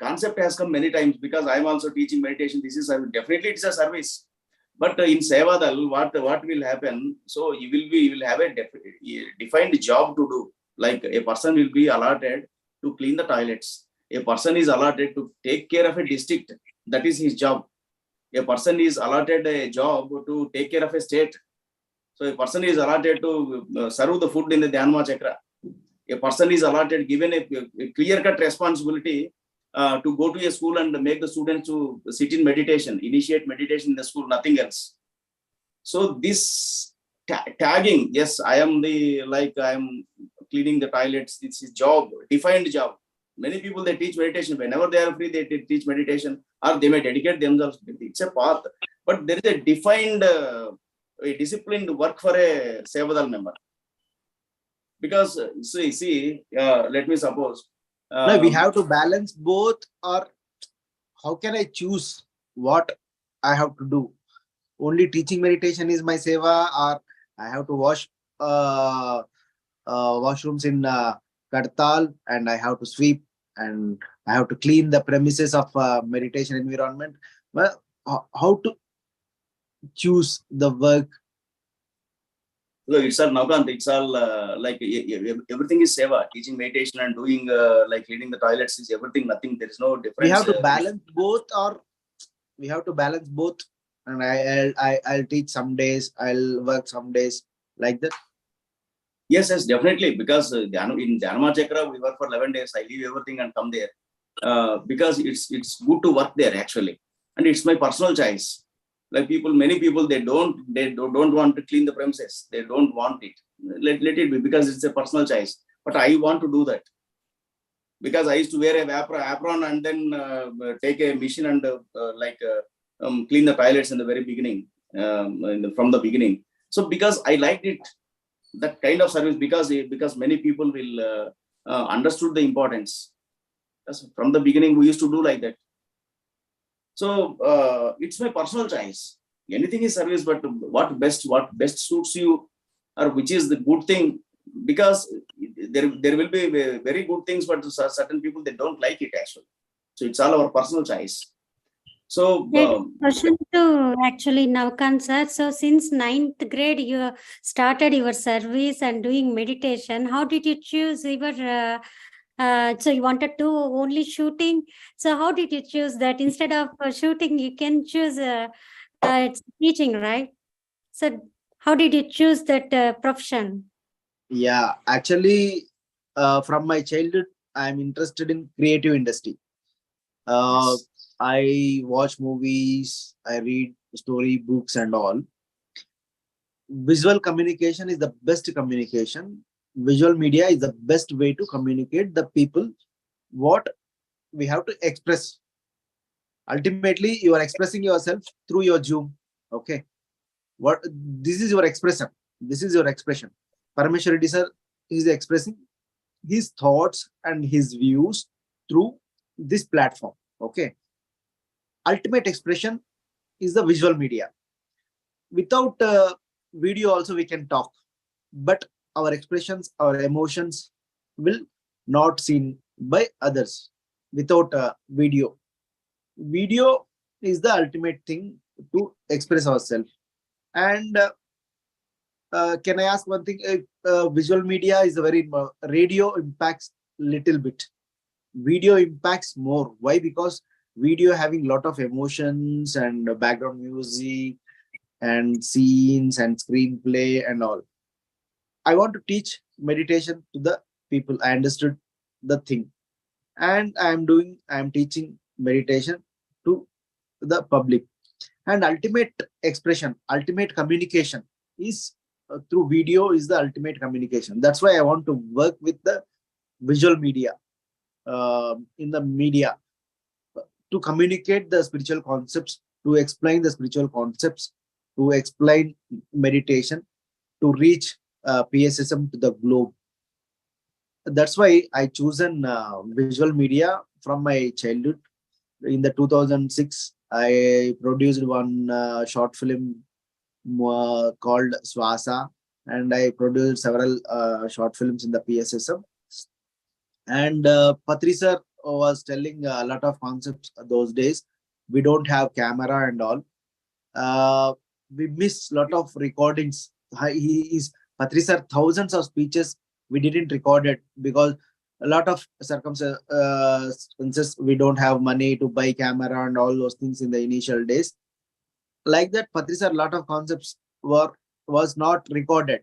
concept has come many times because I am also teaching meditation. This is definitely it's a service. But in Sevadal, what will happen? So you will have a defined job to do. Like a person will be allotted to clean the toilets. A person is allotted to take care of a district. That is his job. A person is allotted a job to take care of a state. So a person is allotted to serve the food in the Dhyana Chakra. A person is allotted, given a clear-cut responsibility to go to a school and make the students to sit in meditation, initiate meditation in the school, nothing else. So this tagging, yes, I am cleaning the toilets. It's his job, defined job. Many people, they teach meditation. Whenever they are free, they teach meditation, or they may dedicate themselves. It's a path. But there is a defined, a disciplined work for a Sevadal member. Because, let me suppose. No, we have to balance both, or how can I choose what I have to do? Only teaching meditation is my seva, or I have to wash washrooms in Kartal, and I have to sweep, and I have to clean the premises of meditation environment. Well, how to choose the work? So it's all Navakanth, it's all like everything is seva, teaching meditation and doing like cleaning the toilets is everything, nothing. There is no difference. We have to balance both, or we have to balance both. And I'll teach some days, I'll work some days, like that. Yes, definitely. Because in Dharma Chakra, we work for 11 days. I leave everything and come there because it's good to work there actually, and it's my personal choice. Like many people, they don't want to clean the premises. They don't want it. Let it be, because it's a personal choice. But I want to do that because I used to wear a apron and then take a machine and clean the toilets in the very beginning, from the beginning. So because I liked it, that kind of service, because many people will understood the importance. From the beginning, we used to do like that. So it's my personal choice. Anything is service, but what best suits you, or which is the good thing, because there will be very good things, but certain people, they don't like it actually. So it's all our personal choice. So question to actually Navakanth sir. So since 9th grade, you started your service and doing meditation. How did you choose your so you wanted to only shooting. So how did you choose that? Instead of shooting, you can choose it's teaching, right? So how did you choose that profession? Yeah, actually, from my childhood, I'm interested in creative industry. yes. I watch movies, I read story books and all. Visual communication is the best communication. Visual media is the best way to communicate the people what we have to express. Ultimately, you are expressing yourself through your Zoom. Okay. This is your expression. This is your expression. Parameswar Reddy sir is expressing his thoughts and his views through this platform. Okay. Ultimate expression is the visual media. Without video also we can talk, but our expressions, our emotions will not seen by others without video. Video is the ultimate thing to express ourselves. And can I ask one thing? Visual media is a very radio impacts little bit. Video impacts more. Why? Because video having lot of emotions and background music and scenes and screenplay and all. I want to teach meditation to the people. I understood the thing, and I'm teaching meditation to the public. And ultimate expression, ultimate communication is through video is the ultimate communication. That's why I want to work with the visual media, in the media, to communicate the spiritual concepts, to explain the spiritual concepts, to explain meditation, to reach PSSM to the globe. That's why I chosen visual media from my childhood. In the 2006, I produced one short film called Swasa, and I produced several short films in the PSSM. And Patri sir was telling a lot of concepts those days. We don't have camera and all. We miss a lot of recordings. He is Patri sir, thousands of speeches we didn't record it because a lot of circumstances, we don't have money to buy camera and all those things in the initial days. Like that, Patri sir, a lot of concepts was not recorded.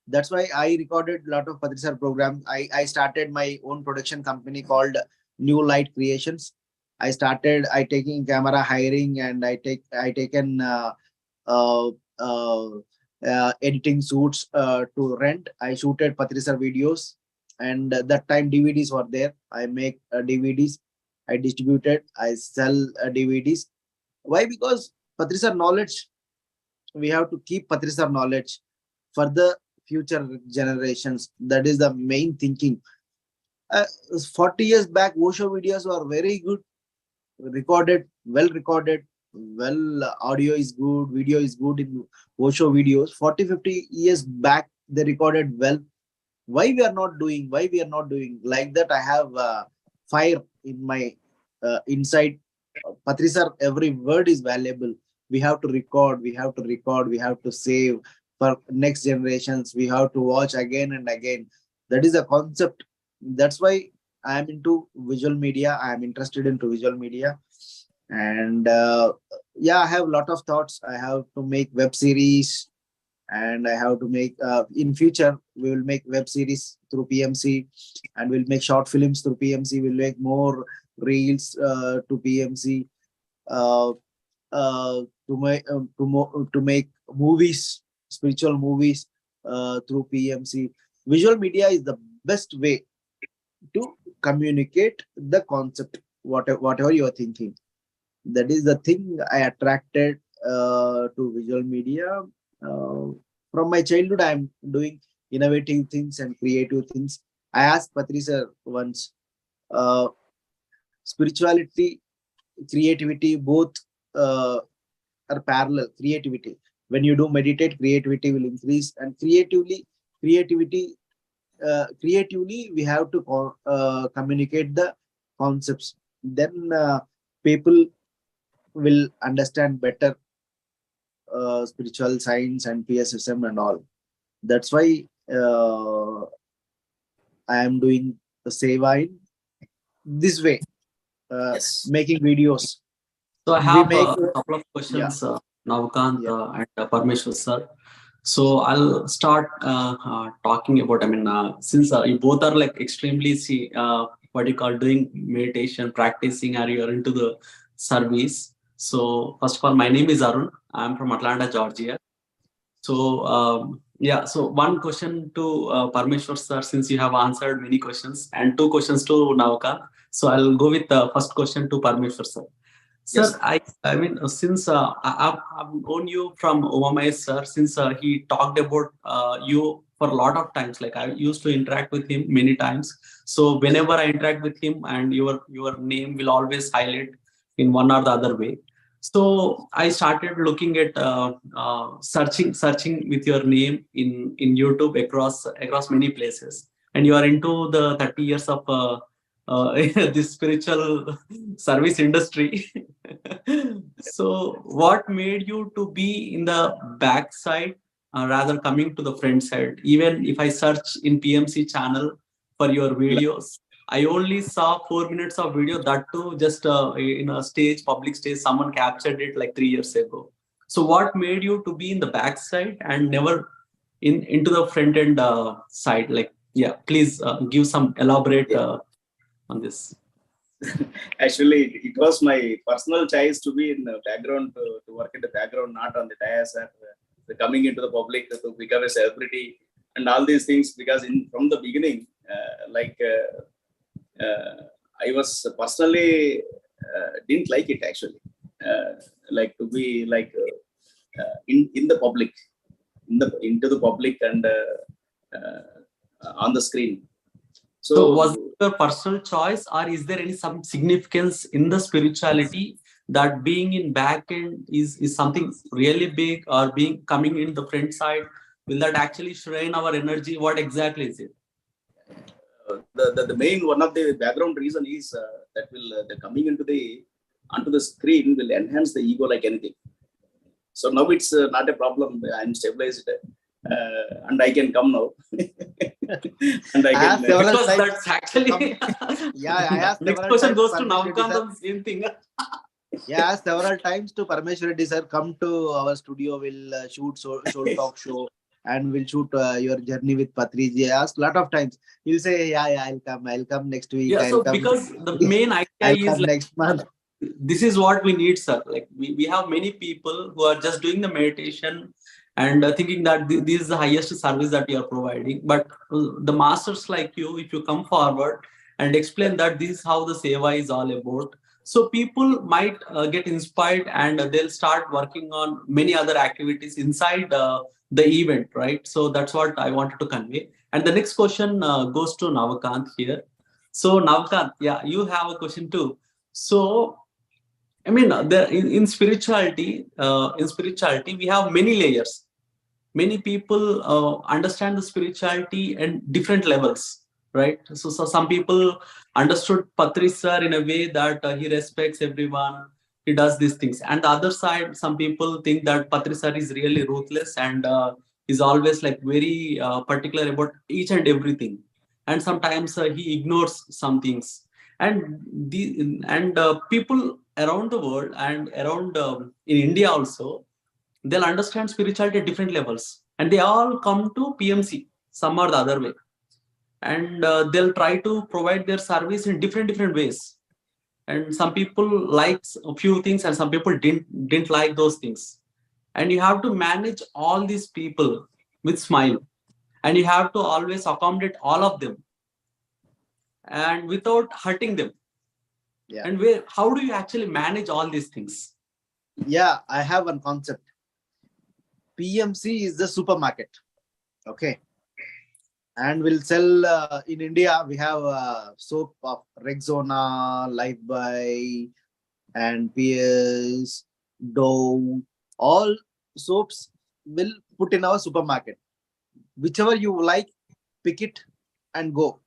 That's why I recorded a lot of Patri sir programs. I started my own production company called New Light Creations. I taking camera hiring, and I taken uh, uh, editing suits to rent. I shooted Patri sir videos, and that time DVDs were there. I make DVDs, I distributed, I sell DVDs. Why? Because Patri sir knowledge, we have to keep Patri sir knowledge for the future generations. That is the main thinking. 40 years back, Osho videos were very good, recorded, well, audio is good, video is good in Osho videos. 40-50 years back, they recorded well. Why we are not doing like that? I have fire in my inside. Patri sir, every word is valuable. We have to record, we have to save for next generations. We have to watch again and again. That is a concept. That's why I am into visual media. I am interested into visual media. And yeah, I have a lot of thoughts. I have to make web series, and I have to make in future we will make web series through PMC, and we'll make short films through PMC. We'll make more reels to PMC, uh, to make movies, spiritual movies through PMC. Visual media is the best way to communicate the concept, whatever you are thinking. That is the thing I attracted to visual media. From my childhood, I am doing innovative things and creative things. I asked Patri sir once, spirituality, creativity, both are parallel. Creativity, when you do meditate, creativity will increase, and creativity, we have to communicate the concepts. Then people will understand better spiritual science and PSSM and all. That's why I am doing the seva in this way, Yes. making videos. So I We have make a couple of questions, Navakanth and Parameswar sir. So I'll start talking about. Since you both are like extremely what you call doing meditation, practicing, or you are into the service. So first of all, my name is Arun. I'm from Atlanta, Georgia. So yeah, so one question to Parameswar sir, since you have answered many questions, and two questions to Navakanth. So I'll go with the first question to Parameswar sir. Sir, Yes. I mean, since I've known you from Omamay sir, since he talked about you for a lot of times, like I used to interact with him many times. So whenever I interact with him, and your name will always highlight in one or the other way. So I started looking at searching with your name in YouTube across many places, and you are into the 30 years of this spiritual service industry. So what made you to be in the backside rather coming to the front side? Even if I search in PMC channel for your videos, I only saw 4 minutes of video, that too just in a public stage, someone captured it like 3 years ago. So what made you to be in the backside and never into the front end side? Like, yeah, please give some elaborate on this. Actually, it was my personal choice to be in the background, to work in the background, not on the dais, and coming into the public to become a celebrity and all these things. Because from the beginning, I was personally didn't like it actually, like to be like in the public, into the public and on the screen. So was it your personal choice, or is there any some significance in the spirituality that being in back end is something really big, or being coming in the front side, will that actually strain our energy? What exactly is it? The main one of the background reason is that the coming onto the screen will enhance the ego like anything. So now it's not a problem. I'm stabilized. And I can come now. And I can. Because that's actually. Yeah, next question goes to Navakanth, same thing. Yeah, several times to Parameswar sir, come to our studio. We'll shoot soul talk show, and we'll shoot your journey with Patriji. I asked a lot of times. He'll say, yeah, I'll come next week. Yeah, I'll so come. because the main idea I'll is come like, next month. This is what we need, sir. Like we have many people who are just doing the meditation and thinking that this is the highest service that we are providing. But the masters like you, if you come forward and explain that this is how the seva is all about, so people might get inspired, and they'll start working on many other activities inside the event, right? So that's what I wanted to convey. And the next question goes to Navakanth here. So Navakanth, yeah, you have a question too. So I mean, in spirituality, we have many layers. Many people understand the spirituality at different levels, right? So some people understood Patri sir in a way that he respects everyone, he does these things. And the other side, some people think that Patri sir is really ruthless and is always like very particular about each and everything, and sometimes he ignores some things. And people around the world and around in India also, they'll understand spirituality at different levels, and they all come to PMC some or the other way, and they'll try to provide their service in different ways. And some people likes a few things, and some people didn't like those things. And you have to manage all these people with smile, and you have to always accommodate all of them and without hurting them. Yeah. And how do you actually manage all these things? Yeah, I have one concept. PMC is the supermarket. Okay. And we'll sell in India, we have soap of Rexona, Lifebuoy, and PS, Dove. All soaps will put in our supermarket. Whichever you like, pick it and go.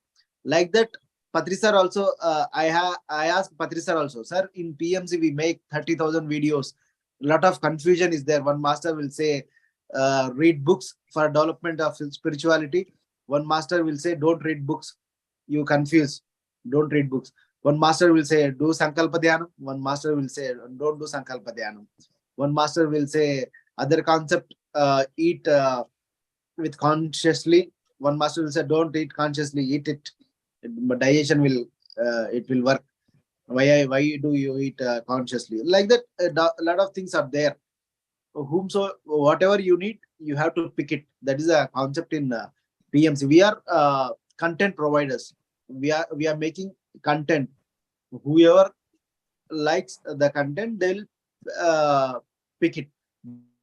Like that, Patri sir also, I asked Patri sir also, sir, in PMC we make 30,000 videos. A lot of confusion is there. One master will say, read books for development of spirituality. One master will say, don't read books. You confuse. Don't read books. One master will say, do Sankalpa Dhyanam. One master will say, don't do Sankalpa Dhyanam. One master will say, other concept, eat with consciously. One master will say, don't eat consciously, eat it. But digestion will, it will work. Why do you eat consciously? Like that, a lot of things are there. Whatever you need, you have to pick it. That is a concept in PMC. We are content providers. We are making content. Whoever likes the content, they'll pick it.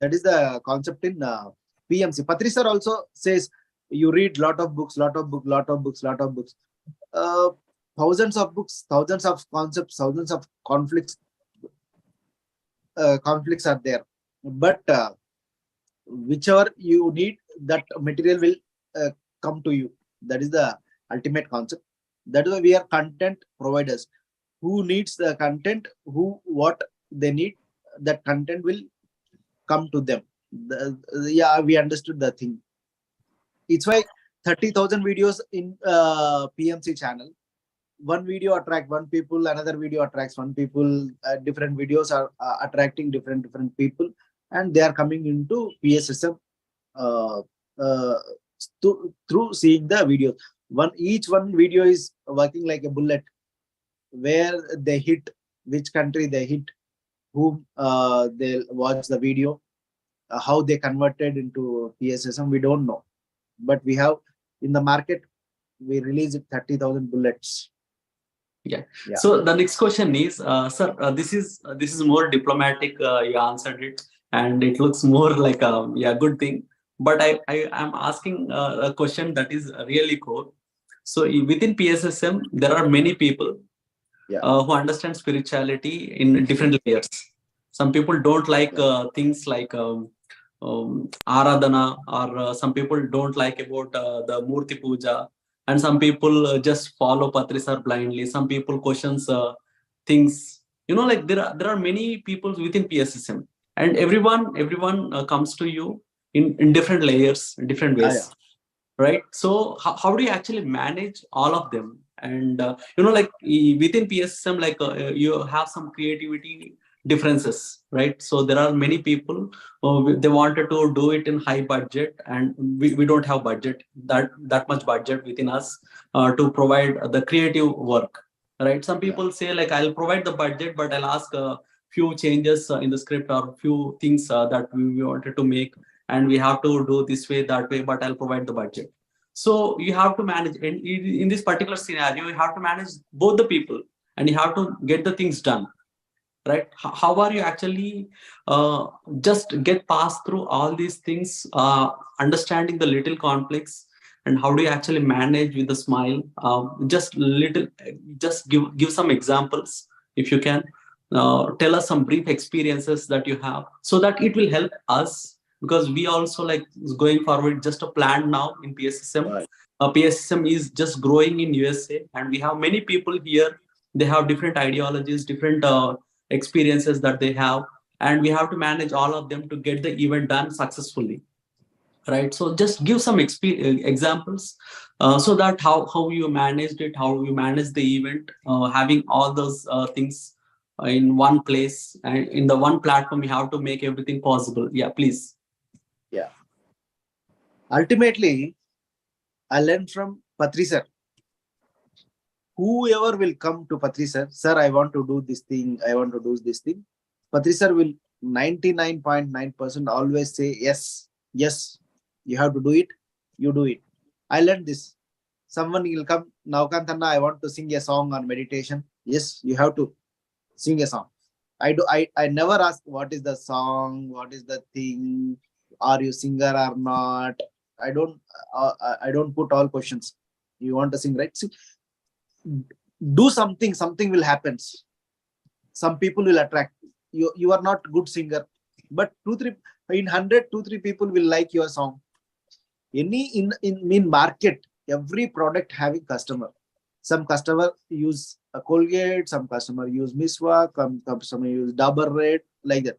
That is the concept in PMC. Patri sir also says, you read lot of books. Thousands of books, thousands of concepts, thousands of conflicts are there. But whichever you need, that material will come to you. That is the ultimate concept. That is why we are content providers. Who needs the content, what they need, that content will come to them. Yeah, we understood the thing. It's why 30,000 videos in PMC channel. One video attract one people, another video attracts one people. Different videos are attracting different people, and they are coming into PSSM through seeing the videos. Each one video is working like a bullet, where they hit, which country they hit, whom they'll watch the video, how they converted into PSSM, we don't know. But we have in the market, we release 30,000 bullets. Yeah. So the next question is, sir, this is more diplomatic. You answered it, and it looks more like a good thing. But I am asking a question that is really core. So within PSSM, there are many people who understand spirituality in different layers. Some people don't like things like Aradhana, or some people don't like about the Murti Puja. And some people just follow Patri sir blindly. Some people questions things. Like there are many people within PSSM, and everyone comes to you in different layers, in different ways, right? So how do you actually manage all of them? And like within PSSM, like you have some creativity differences, right? So there are many people they wanted to do it in high budget, and we don't have budget that much budget within us to provide the creative work, right? Some people say like, I'll provide the budget, but I'll ask a few changes in the script, or few things that we wanted to make, and we have to do this way, that way, but I'll provide the budget. So you have to manage, and in this particular scenario, you have to manage both the people, and you have to get the things done, right? How are you actually just get past through all these things, understanding the little conflicts, and how do you actually manage with a smile? Just give some examples if you can. Tell us some brief experiences that you have, so that it will help us, because we also like going forward just a plan now in PSSM. Right. PSSM is just growing in USA, and we have many people here. They have different ideologies, different experiences that they have, and we have to manage all of them to get the event done successfully. right? So just give some examples, so that how you managed it, how you managed the event, having all those things in one place, and in the one platform you have to make everything possible. Yeah, please. Yeah. Ultimately, I learned from Patri sir. Whoever will come to Patri sir, I want to do this thing, I want to do this thing. Patri sir will 99.9% always say yes, yes, you have to do it, you do it. I learned this. Someone will come, Navakanth Anna, I want to sing a song on meditation. Yes, you have to sing a song. I never ask what is the song, what is the thing, are you singer or not. I don't put all questions. You want to sing, right? See, do something, something will happen. Some people will attract you. You are not good singer, but 2-3 in 100, 2-3 people will like your song. Any in market, every product having customer. Some customer use a Colgate, some customer use Miswak, some customer use Dabur Red, like that.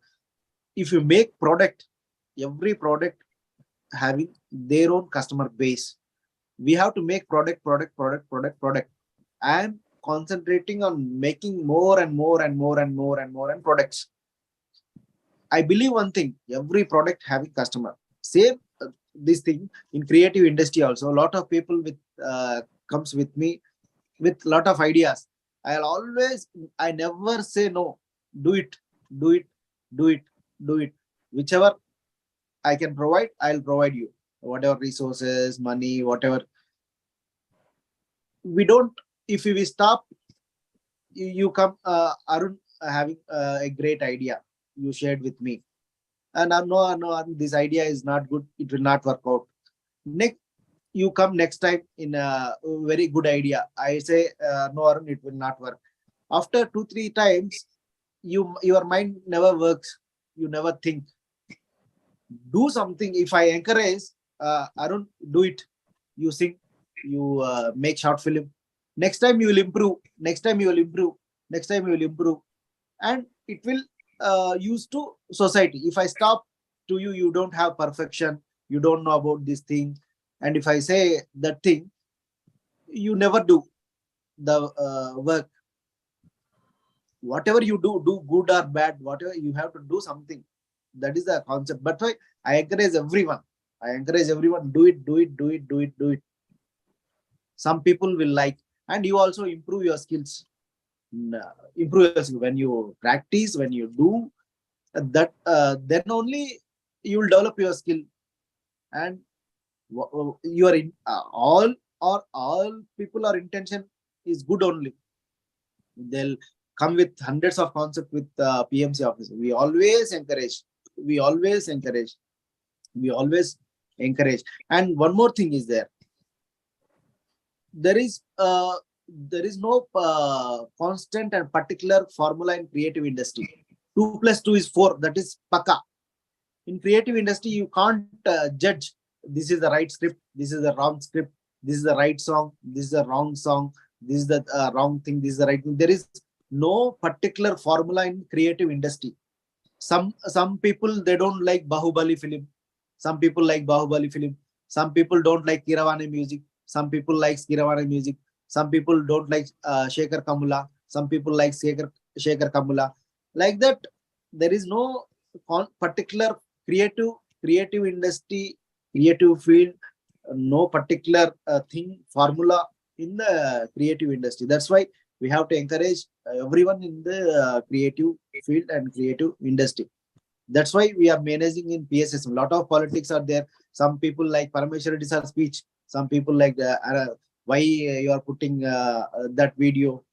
If you make product, every product having their own customer base. We have to make product. I am concentrating on making more and more and products. I believe one thing, every product having customer. Same this thing in creative industry also. A lot of people with comes with me with lot of ideas. I never say no. Do it, do it, do it, do it. Whichever I can provide, I'll provide you. Whatever resources, money, whatever. We don't, if we stop, you come, Arun, having a great idea you shared with me. And no, this idea is not good. It will not work out. Next, you come next time in a very good idea. I say, no, Arun, it will not work. After 2-3 times, your mind never works. You never think. Do something. If I encourage, Arun, do it. You sing, you make short film. Next time you will improve. Next time you will improve. Next time you will improve. And it will use to society. If I stop to you, you don't have perfection. You don't know about this thing. And if I say that thing, you never do the work. Whatever you do good or bad, whatever, you have to do something. That is the concept. But I encourage everyone. Do it. Some people will like, and you also improve your skills. Improve your skills. When you practice, when you do that, then only you will develop your skill. And you are in all people are intention is good only. They'll come with hundreds of concepts with PMC officer. We always encourage. And one more thing is there. There is no constant and particular formula in creative industry. 2 + 2 is 4. That is paka. In creative industry, you can't judge. This is the right script. This is the wrong script. This is the right song. This is the wrong song. This is the wrong thing. This is the right thing. There is no particular formula in creative industry. Some people, they don't like Bahubali film. Some people like Bahubali film. Some people don't like Kiravane music. Some people like Kiravane music. Some people don't like Shekhar Kamula. Some people like Shekhar Kamula. Like that, there is no particular creative industry, creative field, no particular thing, formula in the creative industry. That's why we have to encourage everyone in the creative field and creative industry. That's why we are managing in PSSM. A lot of politics are there. Some people like Parameswar speech. Some people like why you are putting that video.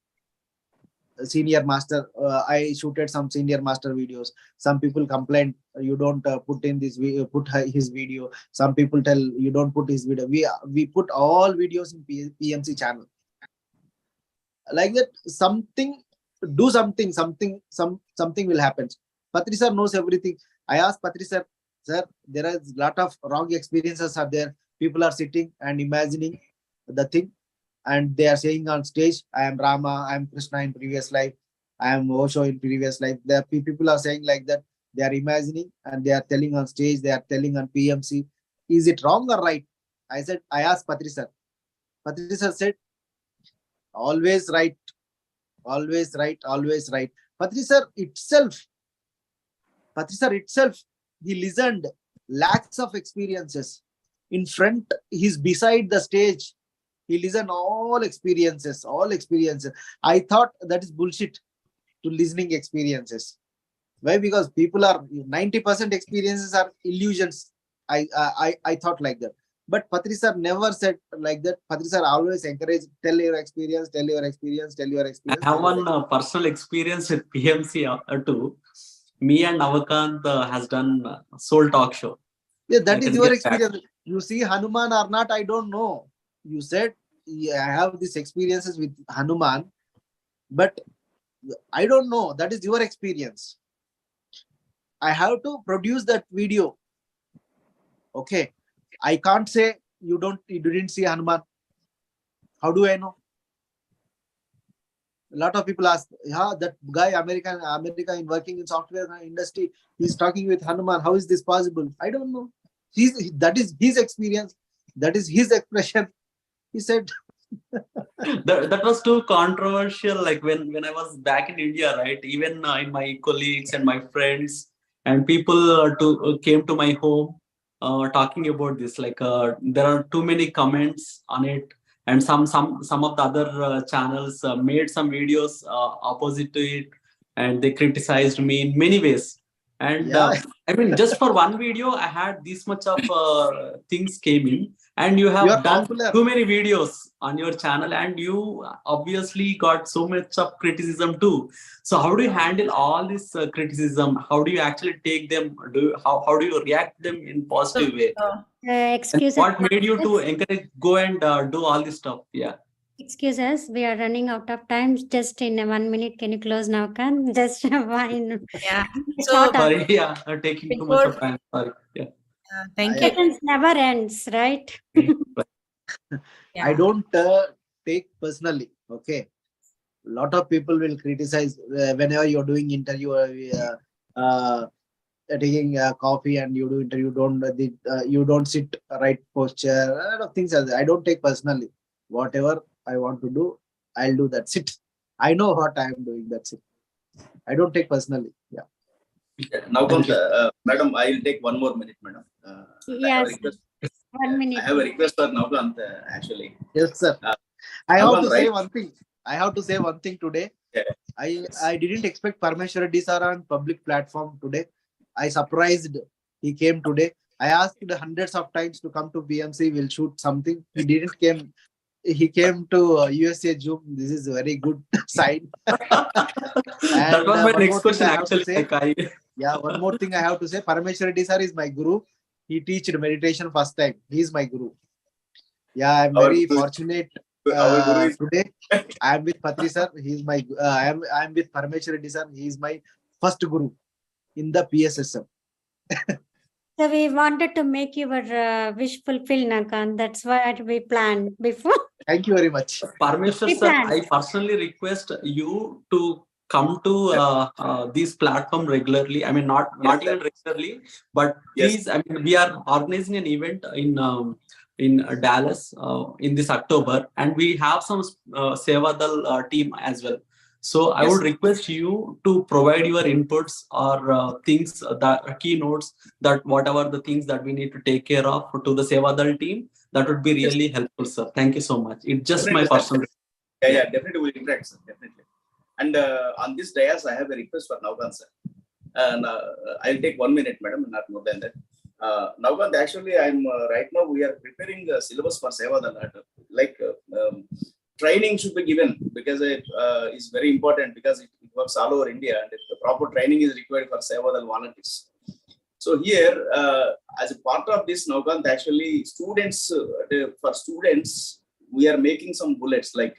Senior master, I shooted some senior master videos. Some people complain you don't put in this put his video. Some people tell you don't put his video. We put all videos in PMC channel. Like that, something will happen. Patri sir knows everything. I asked Patri sir, there are a lot of wrong experiences are there. People are sitting and imagining the thing, and they are saying on stage, I am Rama, I am Krishna in previous life, I am Osho in previous life. The people are saying like that. They are imagining and they are telling on stage, they are telling on PMC. is it wrong or right? I asked Patri sir. Patri sir said, always right, always right, always right. Patri sir itself, he listened lakhs of experiences. In front, he's beside the stage. He listened all experiences. I thought that is bullshit to listening experiences. Why? Because people are 90% experiences are illusions. I thought like that. But Patri sir never said like that. Patri sir always encouraged, tell your experience. I have one personal experience with PMC too. Me and Navakanth has done Soul Talk Show. Yeah, that is your experience. You see Hanuman or not, I don't know. You said, yeah, I have these experiences with Hanuman, but I don't know. That is your experience. I have to produce that video. Okay. I can't say you didn't see Hanuman. How do I know? A lot of people ask, yeah, that guy, America in working in software industry, he's talking with Hanuman. How is this possible? I don't know. That is his experience. That is his expression. He said. that was too controversial. Like when I was back in India, right? Even in my colleagues and my friends and people came to my home talking about this. Like there are too many comments on it. And some of the other channels made some videos opposite to it, and they criticized me in many ways. And I mean, just for one video, I had this much of things came in, and you have done popular. Too many videos on your channel, and you obviously got so much of criticism too. So how do you handle all this criticism? How do you actually take them? How do you react them in positive way? Excuse what made you to encourage go and do all this stuff? Yeah. Excuse us, we are running out of time. Just in 1 minute, can you close now? Can just one. Yeah. So sorry, yeah, I'm taking too much of time. Sorry. Yeah. Thank you. Seconds never ends, right? Yeah. I don't take personally. Okay. A lot of people will criticize whenever you're doing interview, taking coffee and you do interview. You don't sit right posture. A lot of things. I don't take personally. Whatever I want to do, I'll do. That's it. I know what I am doing. That's it. I don't take personally. Yeah. Navakanth, madam, I'll take 1 more minute, madam. Yes. 1 minute. I have a request for Navakanth, actually. Yes, sir. I have to say one thing. I have to say one thing today. Yeah. I didn't expect Parameswar Reddy sir on public platform today. I surprised he came today. I asked hundreds of times to come to BMC. We'll shoot something. He didn't came. He came to USA Zoom. This is a very good sign. That was my next question, actually. Yeah, one more thing I have to say. Parameswar Reddy sir is my guru. He teached meditation first time. He is my guru. Yeah, I'm very fortunate today. I am with Patri sir. He is my. I am with Parameswar Reddy sir. He is my first guru in the PSSM. So we wanted to make your wish fulfill, Navakanth. That's what we planned before. Thank you very much. Parameswar sir, I personally request you to come to this platform regularly. I mean, not even regularly, but please. I mean, we are organizing an event in Dallas in this October, and we have some Sevadal team as well. So I would request you to provide your inputs or things that keynotes, that whatever the things that we need to take care of to the Sevadal team. That would be really helpful, sir. Thank you so much. It's just definitely, my personal. Yeah, definitely will interact, sir. Definitely. And on this dais, I have a request for Navakanth, sir. And I'll take 1 minute, madam, not more than that. Navakanth, actually, I'm right now we are preparing a syllabus for Sevadal. Training should be given because it is very important, because it works all over India, and the proper training is required for Sevadal volunteers. So here, as a part of this, Navakanth, actually, for students, we are making some bullets. Like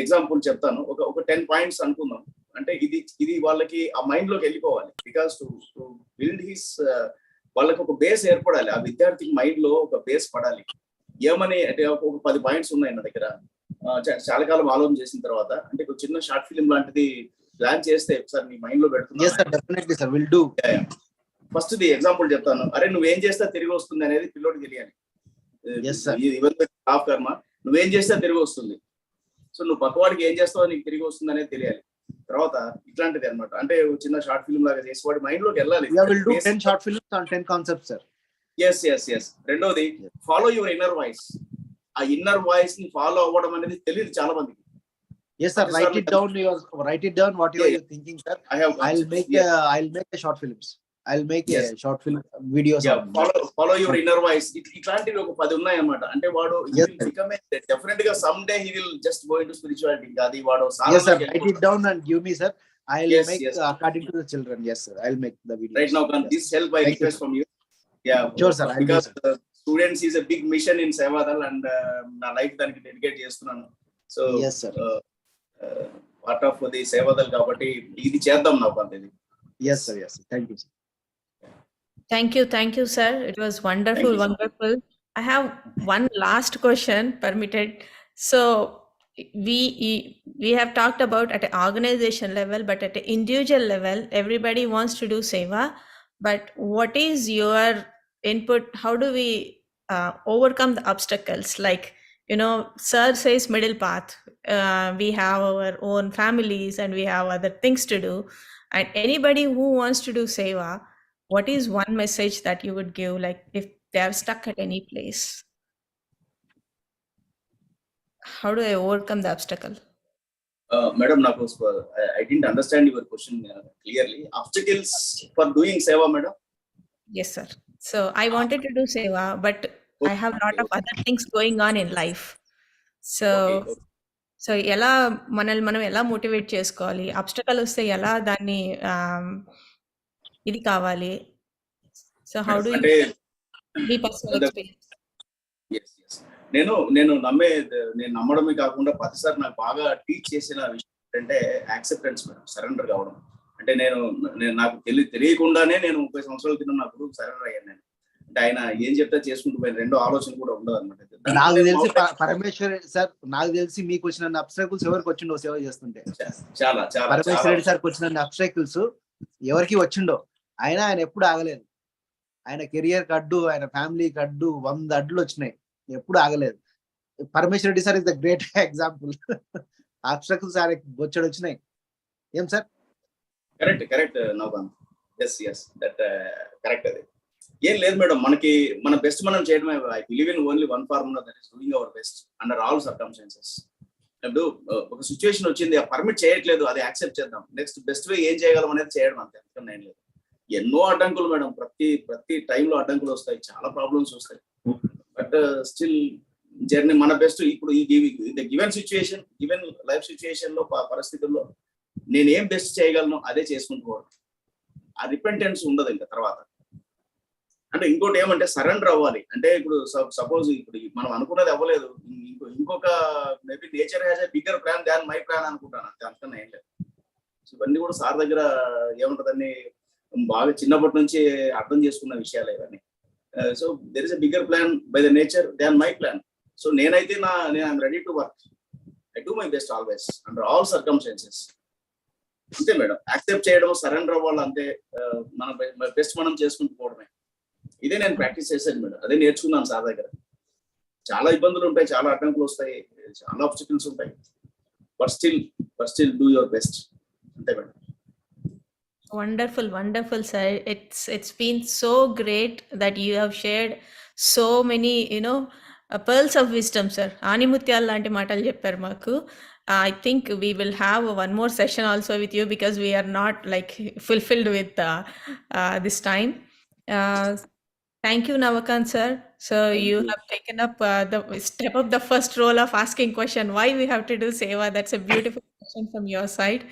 example, చెప్తాను ఒక 10 points అనుకుందాం. అంటే ఇది వాళ్ళకి ఆ mind లోకి వెళ్ళిపోవాలి. Because to build his వాళ్ళకి ఒక బేస్ ఏర్పడాలి. ఆ విద్యార్థికి మైండ్ లో ఒక బేస్ పడాలి. ఏమని అంటే ఒక 10 పాయింట్స్ ఉన్నాయి నా దగ్గర. చాలా కాలం ఆలోచన చేసిన తర్వాత, అంటే ఒక చిన్న షార్ట్ ఫిల్మ్ లాంటిది ప్లాన్ చేస్తే ఒకసారి మీ మైండ్ లో పెడుతున్నా. Yes sir, definitely sir, will do. First the example చెప్తాను. అరే నువ్వేం చేస్తే తిరిగి వస్తుంది అనేది పిల్లోడికి తెలియాలి. Yes, sir. ఈవెన్ హాఫ్ కర్మ, నువ్వేం చేస్తే తిరిగి వస్తుంది. సో నువ్వు పక్కవాడికి ఏం చేస్తావో నీకు తిరిగి వస్తుంది అనేది తెలియాలి. తర్వాత ఇట్లాంటిది అనమాట, అంటే చిన్న షార్ట్ ఫిల్మ్ లాగా చేసి వాడి మైండ్ లోకి వెళ్ళాలి. We will do 10 short films on 10 concepts, sir. Yes. రెండోది, ఫాలో యువర్ ఇన్నర్ వాయిస్. ఆ ఇన్నర్ వాయిస్ ని ఫాలో అవ్వడం అనేది తెలియదు చాలా మందికి. Yes, sir. Write it down. Whatever you're thinking, sir. I'll make a short films. I'll make a short film videos. Follow your inner voice. ఇట్లాంటివి ఒక 10 ఉన్నాయి అన్నమాట. అంటే వాడు డెఫినెట్ గా some day he will just go into spirituality. అది వాడు Yes, sir. Write it down and give me, sir. I'll make according to the children. Yes, sir. I'll make the video. Right now, this help I request from you. Yeah, sure, sir. Because students is a big mission in Sevadal and నా life దానికి dedicate చేస్తున్నాను. So yes, sir. Part of the Seva Dal కాబట్టి ఇది చేద్దాం Navakanth. Yes, sir. Yes, thank you, sir. Thank you, sir. It was wonderful. I have one last question, permitted. So we have talked about at an organization level, but at an individual level, everybody wants to do seva. But what is your input? How do we overcome the obstacles? Like, sir says middle path. We have our own families and we have other things to do. And anybody who wants to do seva, what is one message that you would give, like if they are stuck at any place? How do I overcome the obstacle? Madam, I didn't understand your question clearly. Obstacles for doing seva, madam? Yes, sir. So I wanted to do seva, but I have a lot of other things going on in life. So ఎలా మనం ఎలా motivate చేసుకోవాలి, obstacle వస్తే ఎలా దాన్ని ఇది కావాలి. So how do me personal experience? yes. నేను నమ్మడమే కాకుండా ప్రతిసారి నాకు బాగా టీచ్ చేసిన విషయం ఏంటంటే యాక్సెప్టెన్స్ మేడం, సరెండర్ కావడం. అంటే నాకు తెలియకుండానే నేను 30 సంవత్సరాల కింద నాకు సరెండర్ అయ్యాను. నేను అంటే ఆయన ఏం చెప్తే చేసుకుంటూ పోయిన రెండో ఆలోచన కూడా ఉండదు అనమాట. నాకు తెలిసి పరమేశ్వర్ సార్, నాకు తెలిసి మీకు వచ్చిన అబ్స్ట్రాకిల్స్ ఎవరికి వచ్చిండో సేవ చేస్తుంటే చాలా పరమేశ్వర రెడ్డి సార్కి వచ్చిన అబ్స్ట్రాకిల్స్ ఎవరికి వచ్చిండో ఆయన ఎప్పుడు ఆగలేదు. ఆయన కెరియర్ అడ్డు, ఆయన ఫ్యామిలీకి అడ్డు 100 అడ్డులు వచ్చినాయి, ఎప్పుడు ఆగలేదు. Parameswara Reddy sir is the great example. Obstacles ఆయన వచ్చాడు వచ్చినాయి. ఏం sir? Correct Navakanth. yes that correct. అది ఏం లేదు మేడం, మన బెస్ట్ మనం చేయడమే. I believe in only one formula, that is doing our best under all circumstances. ఇప్పుడు ఒక సిచ్యువేషన్ వచ్చింది, పర్మిట్ చేయట్లేదు, అది యాక్సెప్ట్ చేద్దాం. నెక్స్ట్ బెస్ట్ వే ఏం చేయగలం అనేది చేయడం, అంతే. అంతకన్నా ఏం లేదు. ఎన్నో అడ్డంకులు మేడం, ప్రతి టైంలో అడ్డంకులు వస్తాయి, చాలా ప్రాబ్లమ్స్ వస్తాయి. బట్ స్టిల్ జర్నీ మన బెస్ట్. ఇప్పుడు given situation, given life situation లో పరిస్థితుల్లో నేను ఏం బెస్ట్ చేయగలను అదే చేసుకుంటూ పోవడం. ఆ రిపెంటెన్స్ ఉండదు ఇంకా తర్వాత. అంటే ఇంకోటి ఏమంటే సరెండర్ అవ్వాలి. అంటే ఇప్పుడు సపోజ్ ఇప్పుడు మనం అనుకున్నది అవ్వలేదు, ఇంకొక maybe nature has a bigger plan than my plan అనుకుంటాను, అంతే. అంతకన్నా ఏం లేదు. సో ఇవన్నీ కూడా సార్ దగ్గర ఏముంటదని బాగా చిన్నప్పటి నుంచి అర్థం చేసుకున్న విషయాలు ఇవన్నీ. So there is a bigger plan by the nature than my plan. So నేనైతే I'm ready to work. I do my best always under all circumstances. అంతే మేడం, యాక్సెప్ట్ చేయడం, సరెండర్ అవ్వాలి, అంతే. మన బెస్ట్ మనం చేసుకుంటూ పోవడమే. ఇదే నేను ప్రాక్టీస్ చేశాను మేడం, అదే నేర్చుకున్నాను సార్ దగ్గర. చాలా ఇబ్బందులు ఉంటాయి, చాలా అడ్డంకులు వస్తాయి, చాలా ఆబ్స్టికల్స్ ఉంటాయి. But still do your best, అంతే madam. Wonderful, sir. It's been so great that you have shared so many, pearls of wisdom, sir. Animutyal lanti maatalu chepparu maaku. I think we will have one more session also with you because we are not like fulfilled with this time. Thank you, Navakanth, sir. So you have taken up the first role of asking question why we have to do seva. That's a beautiful question from your side.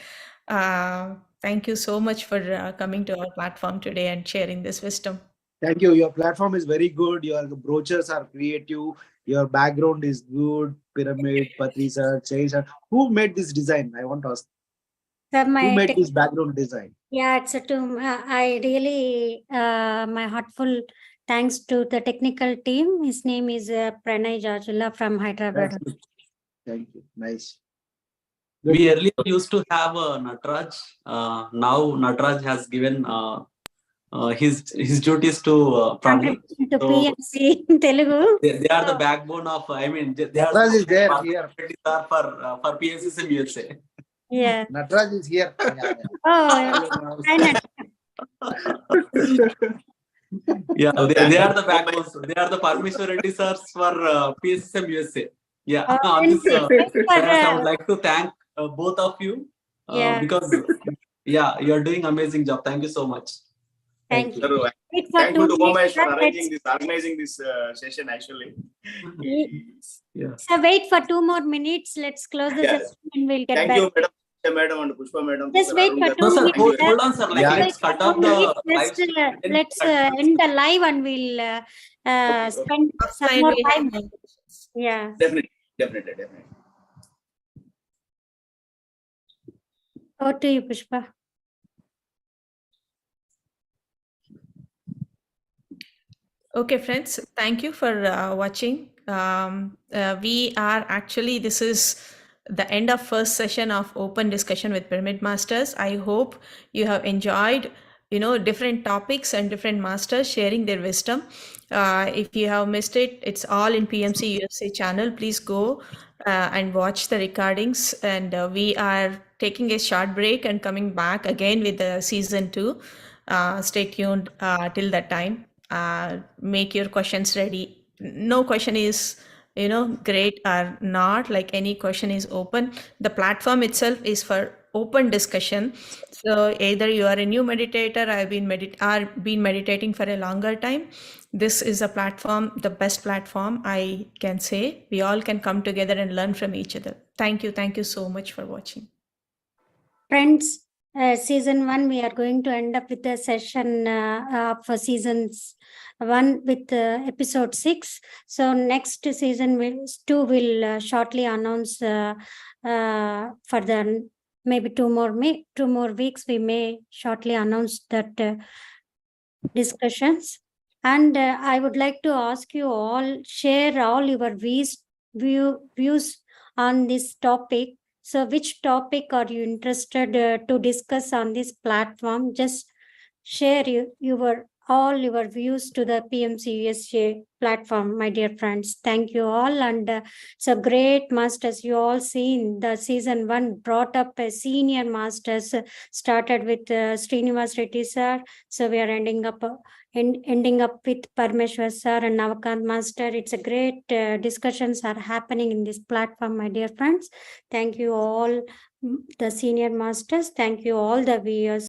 Thank you so much for coming to our platform today and sharing this wisdom. Thank you. Your platform is very good. Your brochures are creative. Your background is good. Pyramid, Patrisa, Chase. Who made this design? I want to ask. Sir, Who made this background design? Yeah, it's I really my heartful thanks to the technical team. His name is Pranay Jajula from Hyderabad. Thank you. Nice. We earlier used to have Nataraj. Now Nataraj has given his duties to Pranay. To So, PMC in Telugu. They are the backbone of, I mean, they are Natraj is there here. for PSSM USA. Yeah. Natraj is here. Oh, fine. Yeah, they are the backbones. They are the Parameswar Reddy sirs for PSSM USA. Yeah, on this, I would like to thank both of you Yeah. because you are doing amazing job. Thank you so much. Thank you. Sir, Wait for thankful 2 to Umesh for minutes. organizing this session actually. Yeah. So wait for 2 more minutes. Let's close the Yeah. session and we'll get Thank back. you, madam and Pushpa madam. Just Sir, wait Arun for garu. two No, sir, minutes. hold on, sir. Like, Yeah. let's cut off the live Just, stream. Then let's continue. end the live and we'll spend some Offline more we time. have- Yeah. Definitely. Over to you, Pushpa. Okay, friends, thank you for watching. We are actually, this is the end of first session of open discussion with Pyramid Masters. I hope you have enjoyed, different topics and different masters sharing their wisdom. If you have missed it, it's all in PMC USA channel. Please go and watch the recordings. And we are taking a short break and coming back again with the season 2. Stay tuned till that time. Make your questions ready. No question is, great or not, like any question is open. The platform itself is for open discussion. So either you are a new meditator, I've been meditating for a longer time. This is a platform, the best platform I can say. We all can come together and learn from each other. Thank you so much for watching. Friends, season 1, we are going to end up with the session for seasons 1 with episode 6. So next season 2 will shortly announce for the maybe 2 more weeks. We may shortly announce that discussions. And I would like to ask you all, share all your views on this topic. So which topic are you interested to discuss on this platform? Just share all your views to the PMCUSA platform, my dear friends. Thank you all. And so great masters, you all seen the season 1 brought up a senior masters, started with Srinivas Reddy sir. So we are ending up with Parameswar sir and Navakanth master. It's a great discussions are happening in this platform, my dear friends. Thank you all, the senior masters. Thank you all the viewers.